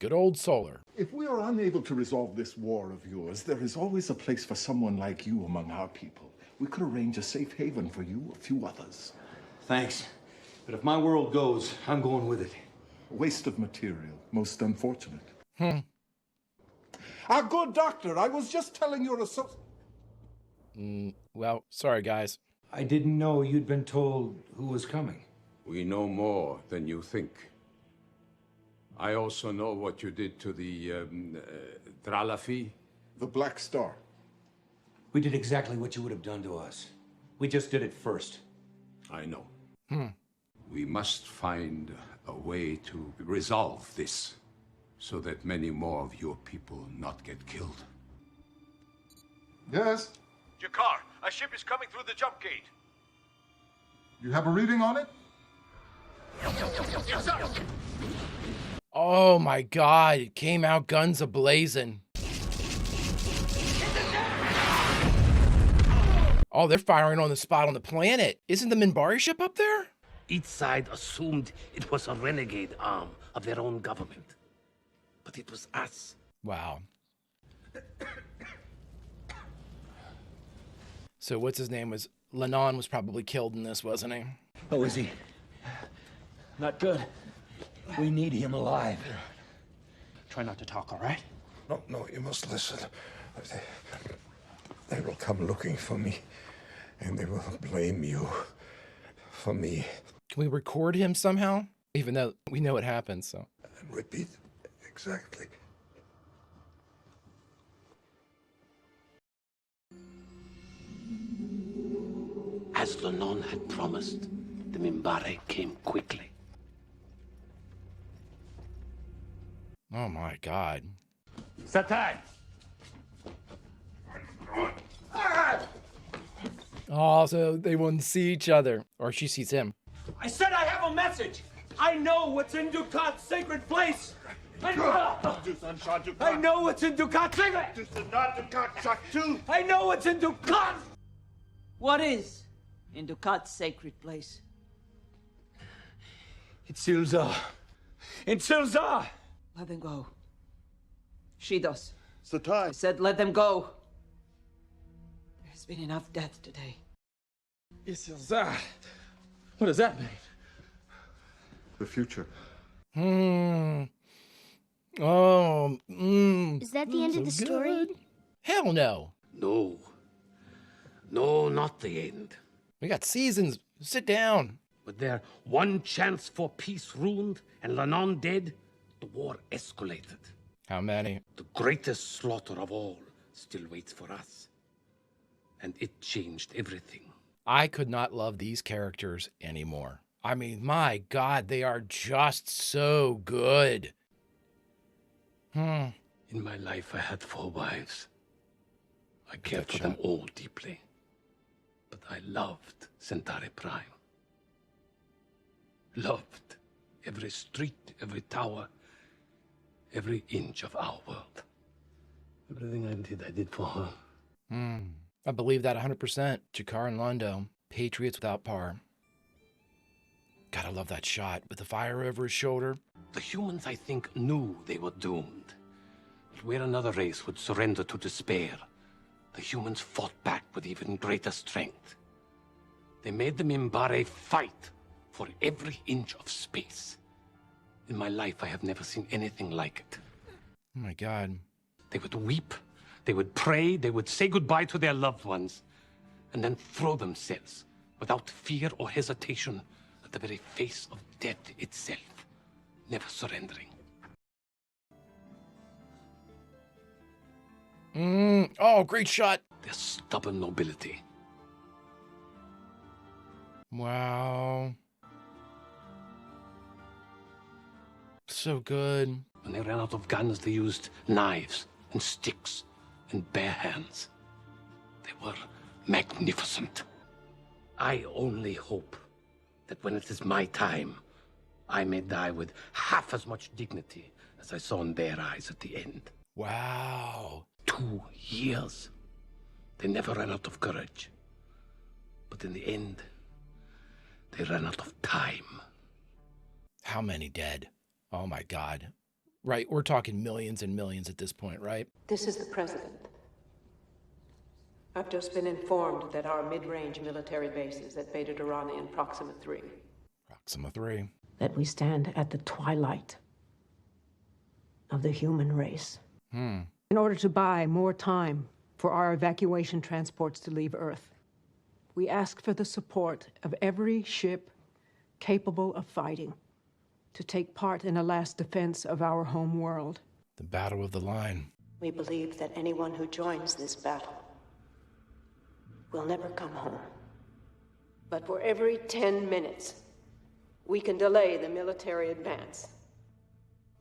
Speaker 1: Good old solar.
Speaker 3: If we are unable to resolve this war of yours, there is always a place for someone like you among our people. We could arrange a safe haven for you, a few others.
Speaker 11: Thanks. But if my world goes, I'm going with it.
Speaker 3: Waste of material. Most unfortunate.
Speaker 13: Our good doctor, I was just telling your associate.
Speaker 1: Well, sorry, guys.
Speaker 12: I didn't know you'd been told who was coming.
Speaker 10: We know more than you think. I also know what you did to the Dralafi.
Speaker 3: The Black Star.
Speaker 12: We did exactly what you would have done to us. We just did it first.
Speaker 10: I know. We must find a way to resolve this, so that many more of your people not get killed.
Speaker 3: Yes?
Speaker 21: Jakar, a ship is coming through the jump gate.
Speaker 3: You have a reading on it?
Speaker 21: Yes, sir.
Speaker 1: Oh my God, it came out guns a-blazing. Oh, they're firing on the spot on the planet. Isn't the Minbari ship up there?
Speaker 6: Each side assumed it was a renegade arm of their own government. But it was us.
Speaker 1: Wow. So what's his name was, Lennon was probably killed in this, wasn't he?
Speaker 12: Oh, is he? Not good. We need him alive.
Speaker 15: Try not to talk, all right?
Speaker 4: No, you must listen. They will come looking for me, and they will blame you for me.
Speaker 1: Can we record him somehow? Even though we know what happens, so.
Speaker 4: And repeat exactly.
Speaker 6: As Lennon had promised, the Minbari came quickly.
Speaker 1: Oh my God.
Speaker 15: Satai!
Speaker 1: Oh, so they won't see each other. Or she sees him.
Speaker 15: I said I have a message! I know what's in Dukat's sacred place! I know what's in Dukat's sacred... I know what's in Dukat!
Speaker 2: What is in Dukat's sacred place?
Speaker 15: It's Silza. It's Silza!
Speaker 2: Let them go. Shidos.
Speaker 13: Satai.
Speaker 2: I said let them go. There's been enough death today.
Speaker 15: It's Silza. What does that mean?
Speaker 3: The future.
Speaker 1: Oh.
Speaker 14: Is that the end of the story?
Speaker 1: Hell no.
Speaker 6: No. No, not the end.
Speaker 1: We got seasons. Sit down.
Speaker 6: With their one chance for peace ruined and Lennon dead, the war escalated.
Speaker 1: How many?
Speaker 6: The greatest slaughter of all still waits for us. And it changed everything.
Speaker 1: I could not love these characters anymore. I mean, my God, they are just so good.
Speaker 6: In my life, I had 4 wives. I cared for them all deeply. But I loved Centauri Prime. Loved every street, every tower, every inch of our world. Everything I did for her.
Speaker 1: I believe that 100%. Jakar and Londo, patriots without par. Gotta love that shot with the fire over his shoulder.
Speaker 6: The humans, I think, knew they were doomed. But where another race would surrender to despair, the humans fought back with even greater strength. They made the Minbari fight for every inch of space. In my life, I have never seen anything like it.
Speaker 1: Oh my God.
Speaker 6: They would weep, they would pray, they would say goodbye to their loved ones, and then throw themselves, without fear or hesitation, at the very face of death itself, never surrendering.
Speaker 1: Oh, great shot.
Speaker 6: Their stubborn nobility.
Speaker 1: Wow. So good.
Speaker 6: When they ran out of guns, they used knives and sticks and bare hands. They were magnificent. I only hope that when it is my time, I may die with half as much dignity as I saw in their eyes at the end.
Speaker 1: Wow.
Speaker 6: 2 years. They never ran out of courage. But in the end, they ran out of time.
Speaker 1: How many dead? Oh my God. Right, we're talking millions and millions at this point, right?
Speaker 2: This is the president. I've just been informed that our mid-range military base is at Beta Durrani in Proxima 3.
Speaker 1: Proxima 3.
Speaker 2: That we stand at the twilight of the human race. In order to buy more time for our evacuation transports to leave Earth, we ask for the support of every ship capable of fighting to take part in a last defense of our home world.
Speaker 1: The Battle of the Line.
Speaker 2: We believe that anyone who joins this battle will never come home. But for every 10 minutes
Speaker 17: we can delay the military advance.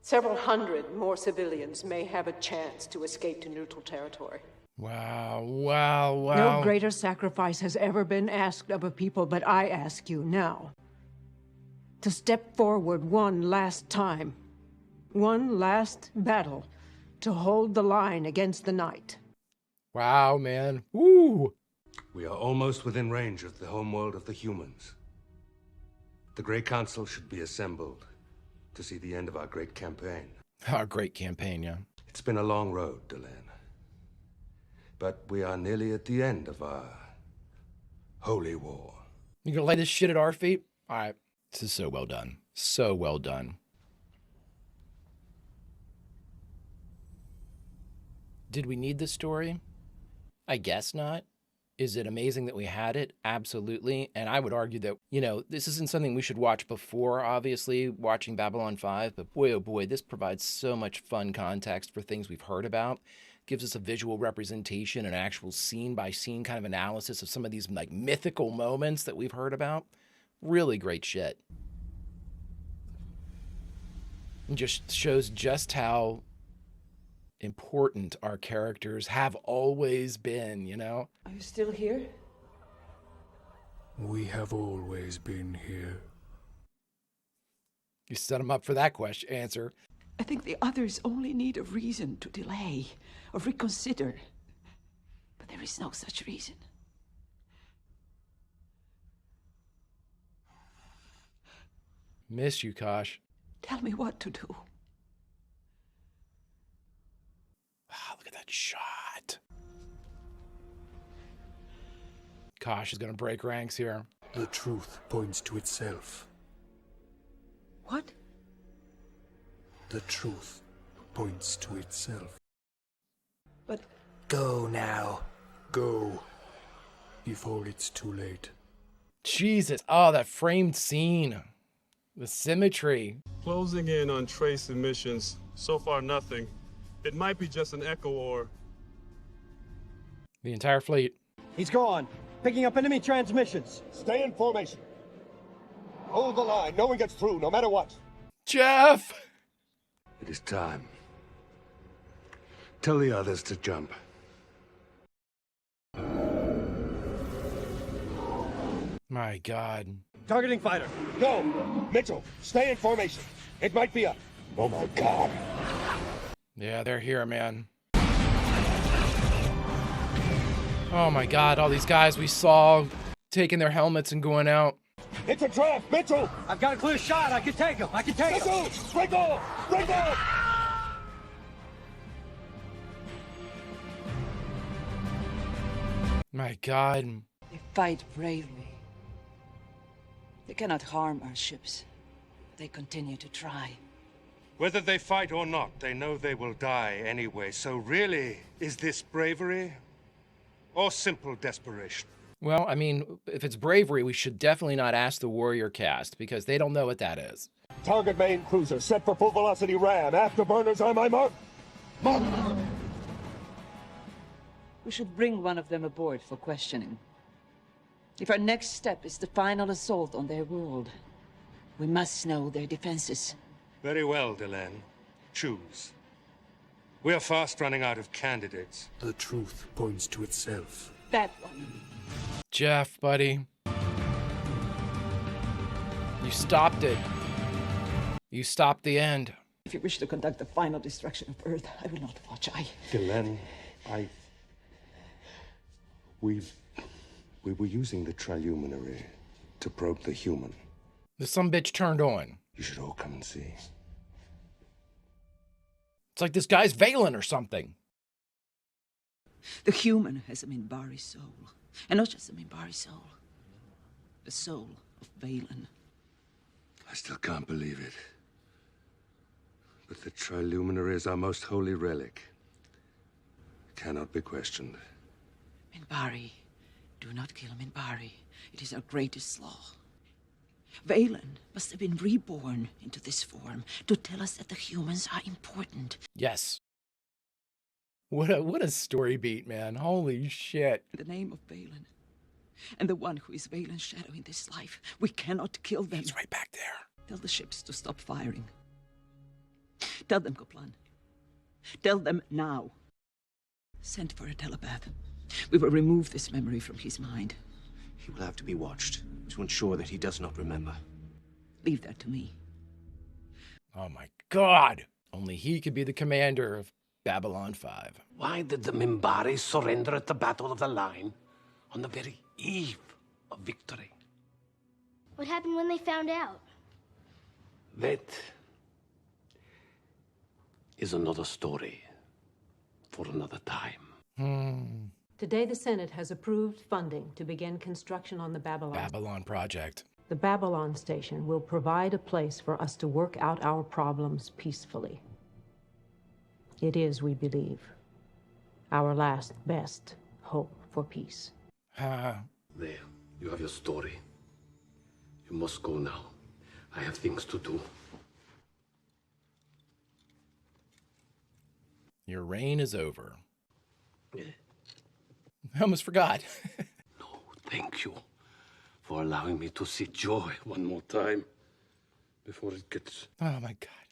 Speaker 17: Several hundred more civilians may have a chance to escape to neutral territory.
Speaker 1: Wow, wow, wow.
Speaker 2: No greater sacrifice has ever been asked of a people, but I ask you now to step forward one last time, one last battle to hold the line against the night.
Speaker 1: Wow, man. Woo!
Speaker 18: We are almost within range of the homeworld of the humans. The Great Council should be assembled to see the end of our great campaign.
Speaker 1: Our great campaign, yeah.
Speaker 18: It's been a long road, Delenn. But we are nearly at the end of our holy war.
Speaker 1: You gonna lay this shit at our feet? All right. This is so well done. So well done. Did we need this story? I guess not. Is it amazing that we had it? Absolutely. And I would argue that, you know, this isn't something we should watch before, obviously, watching Babylon 5. But boy, oh boy, this provides so much fun context for things we've heard about. Gives us a visual representation, an actual scene-by-scene kind of analysis of some of these like mythical moments that we've heard about. Really great shit. And just shows just how important our characters have always been, you know?
Speaker 2: Are you still here?
Speaker 22: We have always been here.
Speaker 1: You set them up for that answer.
Speaker 2: I think the others only need a reason to delay or reconsider. But there is no such reason.
Speaker 1: Miss you, Kosh.
Speaker 2: Tell me what to do.
Speaker 1: Wow, look at that shot. Kosh is gonna break ranks here.
Speaker 22: The truth points to itself.
Speaker 2: What?
Speaker 22: The truth points to itself.
Speaker 2: But...
Speaker 22: Go now. Go. Before it's too late.
Speaker 1: Jesus. Oh, that framed scene. The symmetry.
Speaker 19: Closing in on trace emissions. So far, nothing. It might be just an echo or...
Speaker 1: The entire fleet.
Speaker 23: He's gone. Picking up enemy transmissions.
Speaker 13: Stay in formation. Hold the line. No one gets through, no matter what.
Speaker 1: Jeff!
Speaker 18: It is time. Tell the others to jump.
Speaker 1: My God.
Speaker 23: Targeting fighter.
Speaker 13: Go! Mitchell, stay in formation. It might be a... Oh my God.
Speaker 1: Yeah, they're here, man. Oh my God, all these guys we saw taking their helmets and going out.
Speaker 13: It's a draft, Mitchell!
Speaker 23: I've got a clear shot. I can take him. I can take him.
Speaker 13: Break off! Break off!
Speaker 1: My God.
Speaker 2: They fight bravely. They cannot harm our ships. They continue to try.
Speaker 18: Whether they fight or not, they know they will die anyway. So really, is this bravery or simple desperation?
Speaker 1: Well, I mean, if it's bravery, we should definitely not ask the warrior cast because they don't know what that is.
Speaker 13: Target main cruiser set for full velocity ram. Afterburners on my mark. Mark!
Speaker 2: We should bring one of them aboard for questioning. If our next step is the final assault on their world, we must know their defenses.
Speaker 18: Very well, Delenn. Choose. We are fast running out of candidates.
Speaker 22: The truth points to itself.
Speaker 2: That one.
Speaker 1: Jeff, buddy. You stopped it. You stopped the end.
Speaker 2: If you wish to conduct the final destruction of Earth, I will not watch.
Speaker 18: Delenn, we were using the triluminary to probe the human.
Speaker 1: The sumbitch turned on.
Speaker 18: You should all come and see.
Speaker 1: It's like this guy's Valen or something.
Speaker 2: The human has a Minbari soul. And not just a Minbari soul. The soul of Valen.
Speaker 18: I still can't believe it. But the triluminary is our most holy relic. It cannot be questioned.
Speaker 2: Minbari. Do not kill Minbari. It is our greatest law. Valen must have been reborn into this form to tell us that the humans are important.
Speaker 1: Yes. What a story beat, man. Holy shit.
Speaker 2: In the name of Valen, and the one who is Valen's shadow in this life. We cannot kill them.
Speaker 1: He's right back there.
Speaker 2: Tell the ships to stop firing. Tell them, Koplan. Tell them now. Send for a telepath. We will remove this memory from his mind.
Speaker 6: He will have to be watched to ensure that he does not remember.
Speaker 2: Leave that to me.
Speaker 1: Oh my God. Only he could be the commander of Babylon 5.
Speaker 6: Why did the Minbari surrender at the Battle of the Line on the very eve of victory?
Speaker 14: What happened when they found out?
Speaker 6: That is another story for another time.
Speaker 17: Today, the Senate has approved funding to begin construction on the
Speaker 1: Babylon project.
Speaker 17: The Babylon station will provide a place for us to work out our problems peacefully. It is, we believe, our last best hope for peace.
Speaker 6: There, you have your story. You must go now. I have things to do.
Speaker 1: Your reign is over. I almost forgot.
Speaker 6: Thank you for allowing me to see joy one more time before it gets...
Speaker 1: Oh my God.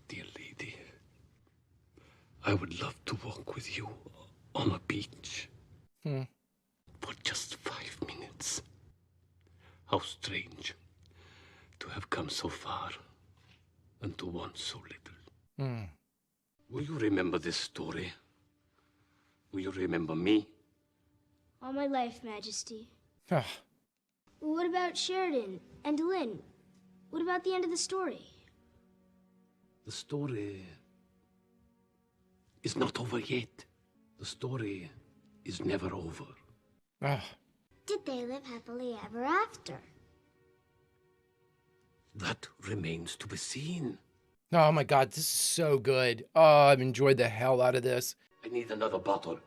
Speaker 6: Dear lady, I would love to walk with you on a beach for just 5 minutes. How strange to have come so far and to want so little. Will you remember this story? Will you remember me?
Speaker 14: All my life, Majesty. Well, what about Sheridan and Lynn? What about the end of the story?
Speaker 6: The story is not over yet. The story is never over.
Speaker 14: Did they live happily ever after?
Speaker 6: That remains to be seen.
Speaker 1: Oh my God, this is so good. Oh, I've enjoyed the hell out of this.
Speaker 6: I need another bottle.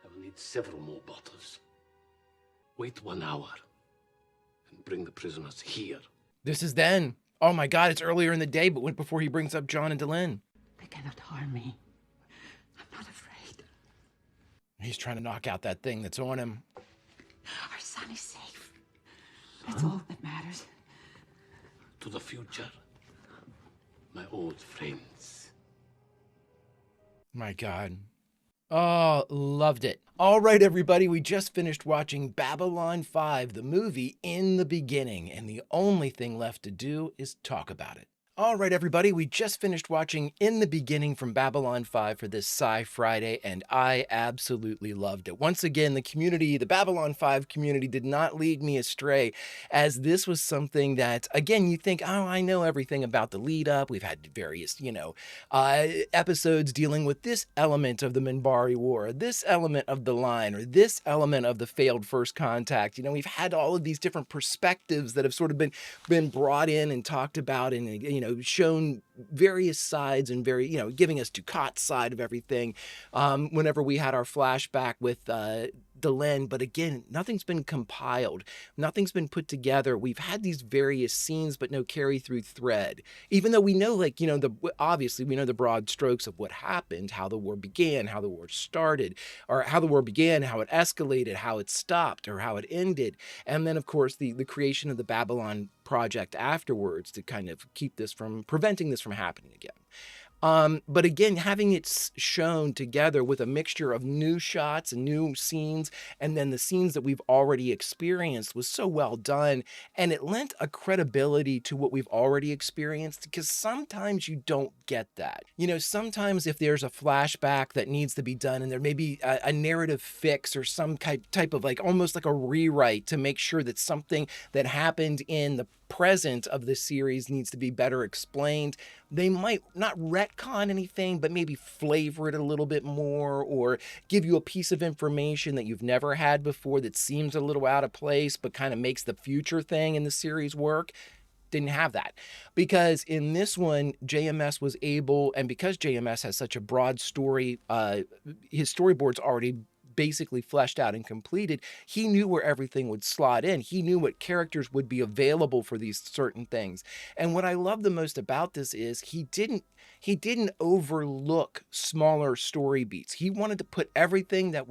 Speaker 6: I will need several more bottles. Wait 1 hour and bring the prisoners here.
Speaker 1: This is then. Oh my God, it's earlier in the day, but before he brings up John and Delenn.
Speaker 2: They cannot harm me. I'm not afraid.
Speaker 1: He's trying to knock out that thing that's on him.
Speaker 2: Our son is safe. That's all that matters.
Speaker 6: To the future, my old friends.
Speaker 1: My God. Oh, loved it. All right, everybody, we just finished watching Babylon 5, the movie In the Beginning, and the only thing left to do is talk about it. All right, everybody, we just finished watching In the Beginning from Babylon 5 for this Sci Friday, and I absolutely loved it. Once again, the community, the Babylon 5 community did not lead me astray, as this was something that, again, you think, oh, I know everything about the lead up. We've had various, episodes dealing with this element of the Minbari War, this element of the Line, or this element of the failed First Contact. We've had all of these different perspectives that have sort of been brought in and talked about and, shown various sides and giving us Ducat's side of everything whenever we had our flashback with Delenn. But again, nothing's been compiled. Nothing's been put together. We've had these various scenes, but no carry through thread. Even though we know, obviously we know the broad strokes of what happened, how the war began, how the war started, or how the war began, how it escalated, how it stopped, or how it ended. And then, of course, the creation of the Babylon project afterwards to kind of preventing this from happening again. But again, having it shown together with a mixture of new shots and new scenes, and then the scenes that we've already experienced was so well done. And it lent a credibility to what we've already experienced, because sometimes you don't get that. Sometimes if there's a flashback that needs to be done and there may be a narrative fix or some type of almost like a rewrite to make sure that something that happened in the present of the series needs to be better explained, they might not retcon anything, but maybe flavor it a little bit more, or give you a piece of information that you've never had before that seems a little out of place, but kind of makes the future thing in the series work. Didn't have that, because in this one, JMS was able, and because JMS has such a broad story, his storyboard's already basically fleshed out and completed, he knew where everything would slot in. He knew what characters would be available for these certain things. And what I love the most about this is he didn't overlook smaller story beats. He wanted to put everything that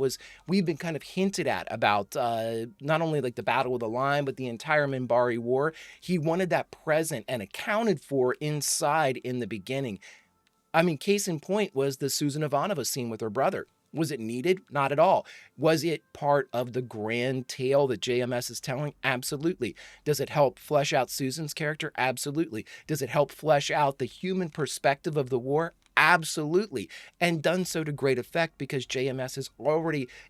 Speaker 1: we've been kind of hinted at about not only like the Battle of the Line, but the entire Minbari War. He wanted that present and accounted for inside in the beginning. I mean, case in point was the Susan Ivanova scene with her brother. Was it needed? Not at all. Was it part of the grand tale that JMS is telling? Absolutely. Does it help flesh out Susan's character? Absolutely. Does it help flesh out the human perspective of the war? Absolutely. And done so to great effect because JMS is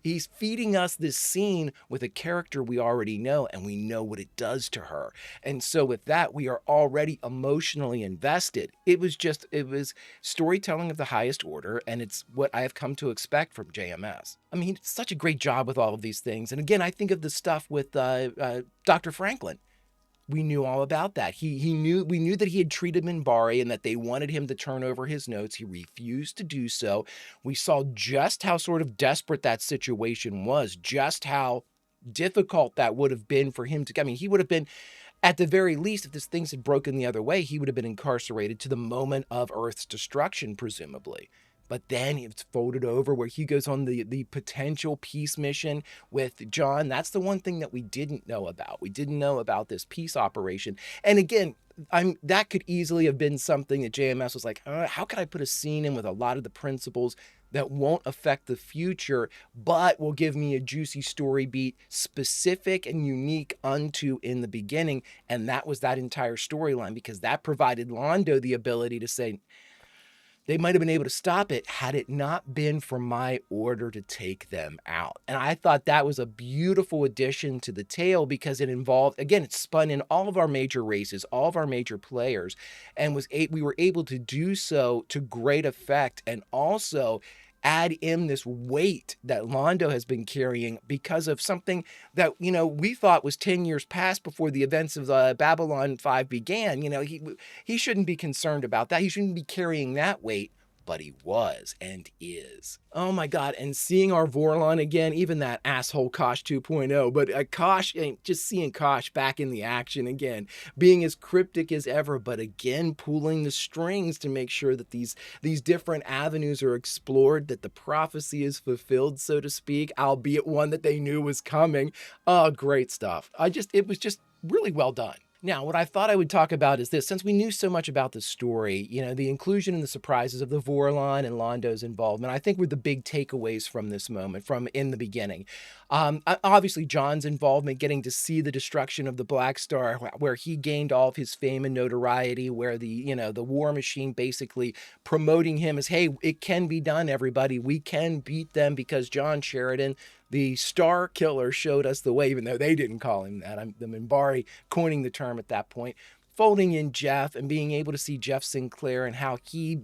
Speaker 1: he's feeding us this scene with a character we already know, and we know what it does to her. And so with that, we are already emotionally invested. It was storytelling of the highest order, and it's what I have come to expect from JMS. I mean, he did such a great job with all of these things. And again, I think of the stuff with Dr. Franklin. We knew all about that. We knew that he had treated Minbari and that they wanted him to turn over his notes. He refused to do so. We saw just how sort of desperate that situation was, just how difficult that would have been for him to, I mean, he would have been, at the very least, if things had broken the other way, he would have been incarcerated to the moment of Earth's destruction, presumably. But then it's folded over where he goes on the potential peace mission with John. That's the one thing that we didn't know about. We didn't know about this peace operation. And again, that could easily have been something that JMS was like, how can I put a scene in with a lot of the principles that won't affect the future, but will give me a juicy story beat specific and unique unto in the beginning. And that was that entire storyline, because that provided Londo the ability to say, they might have been able to stop it had it not been for my order to take them out. And I thought that was a beautiful addition to the tale because it involved, again, it spun in all of our major races, all of our major players, and we were able to do so to great effect, and also add in this weight that Londo has been carrying because of something that, we thought was 10 years past before the events of Babylon 5 began. He shouldn't be concerned about that. He shouldn't be carrying that weight, but he was and is. Oh my God. And seeing our Vorlon again, even that asshole Kosh 2.0, but Kosh, just seeing Kosh back in the action again, being as cryptic as ever, but again, pulling the strings to make sure that these different avenues are explored, that the prophecy is fulfilled, so to speak, albeit one that they knew was coming. Oh, great stuff. It was just really well done. Now, what I thought I would talk about is this. Since we knew so much about the story, the inclusion and the surprises of the Vorlon and Londo's involvement, I think were the big takeaways from this moment, from in the beginning. Obviously, John's involvement, getting to see the destruction of the Black Star, where he gained all of his fame and notoriety, where the War Machine basically promoting him as, hey, it can be done, everybody. We can beat them because John Sheridan, the Star Killer, showed us the way, even though they didn't call him that. The Minbari coining the term at that point. Folding in Jeff and being able to see Jeff Sinclair and how he,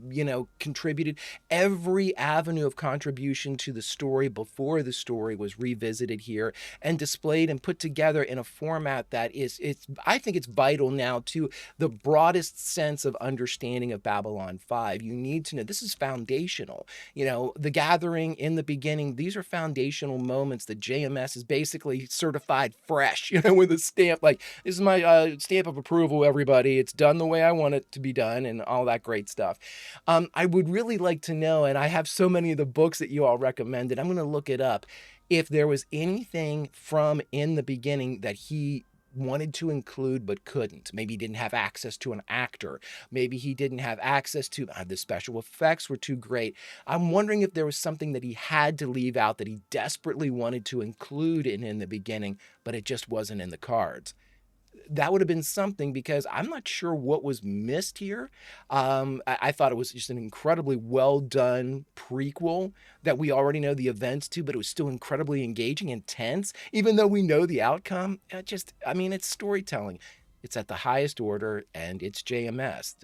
Speaker 1: contributed every avenue of contribution to the story before the story was revisited here and displayed and put together in a format that I think it's vital now to the broadest sense of understanding of Babylon 5. You need to know this is foundational. The gathering in the beginning, these are foundational moments that JMS is basically certified fresh, with a stamp like, this is my stamp of approval, everybody. It's done the way I want it to be done and all that great stuff. I would really like to know, and I have so many of the books that you all recommended, I'm going to look it up, if there was anything from in the beginning that he wanted to include but couldn't. Maybe he didn't have access to an actor. Maybe he didn't have access to the special effects were too great. I'm wondering if there was something that he had to leave out that he desperately wanted to include in the beginning, but it just wasn't in the cards. That would have been something, because I'm not sure what was missed here. I thought it was just an incredibly well done prequel that we already know the events to, but it was still incredibly engaging and tense, even though we know the outcome. It's storytelling. It's at the highest order, and it's JMS.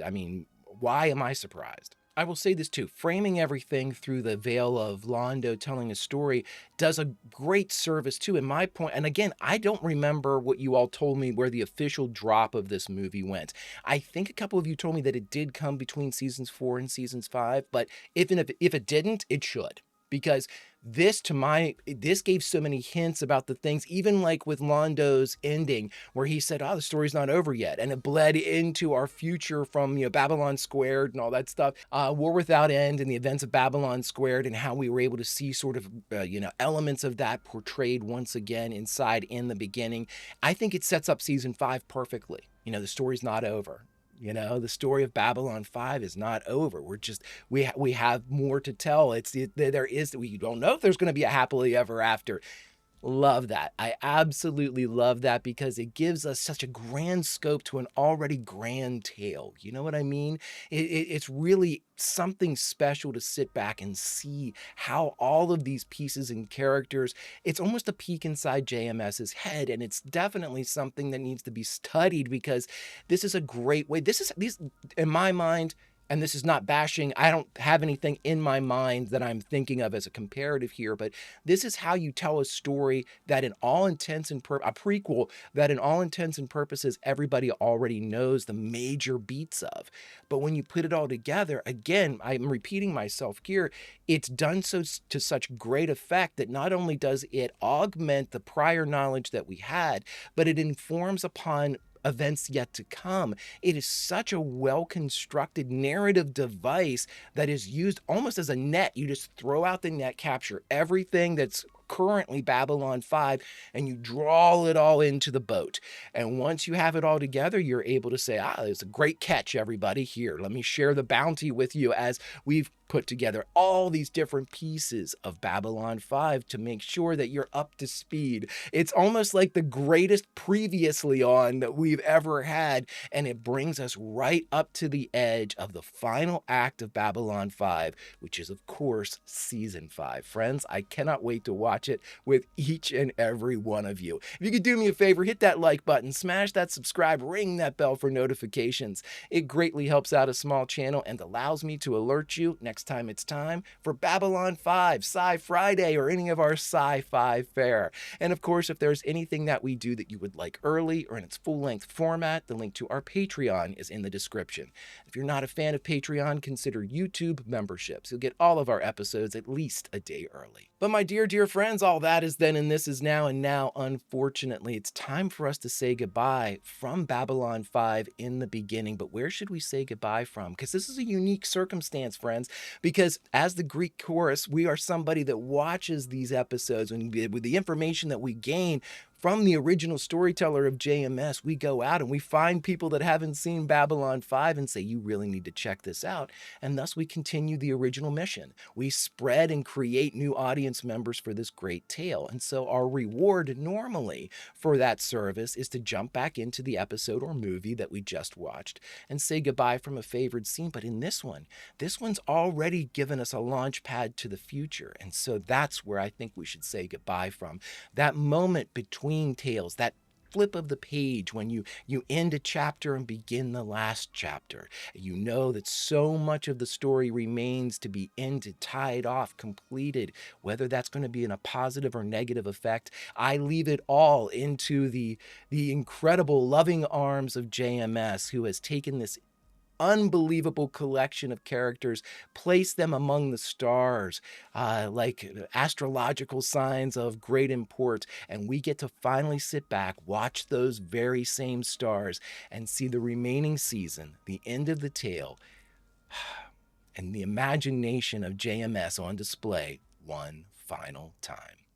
Speaker 1: Why am I surprised? I will say this too, framing everything through the veil of Londo telling a story does a great service too, in my point. And again, I don't remember what you all told me where the official drop of this movie went. I think a couple of you told me that it did come between seasons 4 and seasons 5, but if it didn't, it should. because this gave so many hints about the things, even like with Londo's ending, where he said, oh, the story's not over yet. And it bled into our future from, Babylon Squared and all that stuff. War Without End and the events of Babylon Squared, and how we were able to see sort of, elements of that portrayed once again inside in the beginning. I think it sets up season 5 perfectly. The story's not over. The story of Babylon 5 is not over. We have more to tell. We don't know if there's going to be a happily ever after. Love that. I absolutely love that, because it gives us such a grand scope to an already grand tale. You know what I mean? It's really something special to sit back and see how all of these pieces and characters, it's almost a peek inside JMS's head, and it's definitely something that needs to be studied, because this is a great way. These, in my mind, and this is not bashing, I don't have anything in my mind that I'm thinking of as a comparative here, but this is how you tell a story that in all intents and a prequel that in all intents and purposes, everybody already knows the major beats of. But when you put it all together, again, I'm repeating myself here, it's done so to such great effect that not only does it augment the prior knowledge that we had, but it informs upon events yet to come. It is such a well-constructed narrative device that is used almost as a net. You just throw out the net, capture everything that's currently Babylon 5, and you draw it all into the boat. And once you have it all together, you're able to say, it's a great catch, everybody. Here, let me share the bounty with you, as we've put together all these different pieces of Babylon 5 to make sure that you're up to speed. It's almost like the greatest previously on that we've ever had, and it brings us right up to the edge of the final act of Babylon 5, which is, of course, season 5. Friends, I cannot wait to watch it with each and every one of you. If you could do me a favor, hit that like button, smash that subscribe, ring that bell for notifications. It greatly helps out a small channel and allows me to alert you next time it's time for Babylon 5, Sci Friday, or any of our sci-fi fare. And of course, if there's anything that we do that you would like early or in its full-length format, the link to our Patreon is in the description. If you're not a fan of Patreon, consider YouTube memberships. You'll get all of our episodes at least a day early. But my dear friends, all that is then and this is now, and now, unfortunately, it's time for us to say goodbye from Babylon 5 in the beginning. But where should we say goodbye from? Because this is a unique circumstance, friends, because as the Greek chorus, we are somebody that watches these episodes, and with the information that we gain from the original storyteller of JMS, we go out and we find people that haven't seen Babylon 5 and say, you really need to check this out. And thus we continue the original mission. We spread and create new audience members for this great tale. And so our reward normally for that service is to jump back into the episode or movie that we just watched and say goodbye from a favorite scene. But in this one's already given us a launch pad to the future. And so that's where I think we should say goodbye from. That moment between tales, that flip of the page when you end a chapter and begin the last chapter. You know that so much of the story remains to be ended, tied off, completed, whether that's going to be in a positive or negative effect. I leave it all into the incredible loving arms of JMS, who has taken this unbelievable collection of characters, place them among the stars, like astrological signs of great import, and we get to finally sit back, watch those very same stars, and see the remaining season, the end of the tale, and the imagination of JMS on display one final time.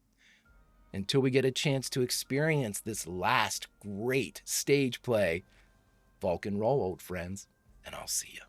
Speaker 1: Until we get a chance to experience this last great stage play, Vulcan roll, old friends. And I'll see you.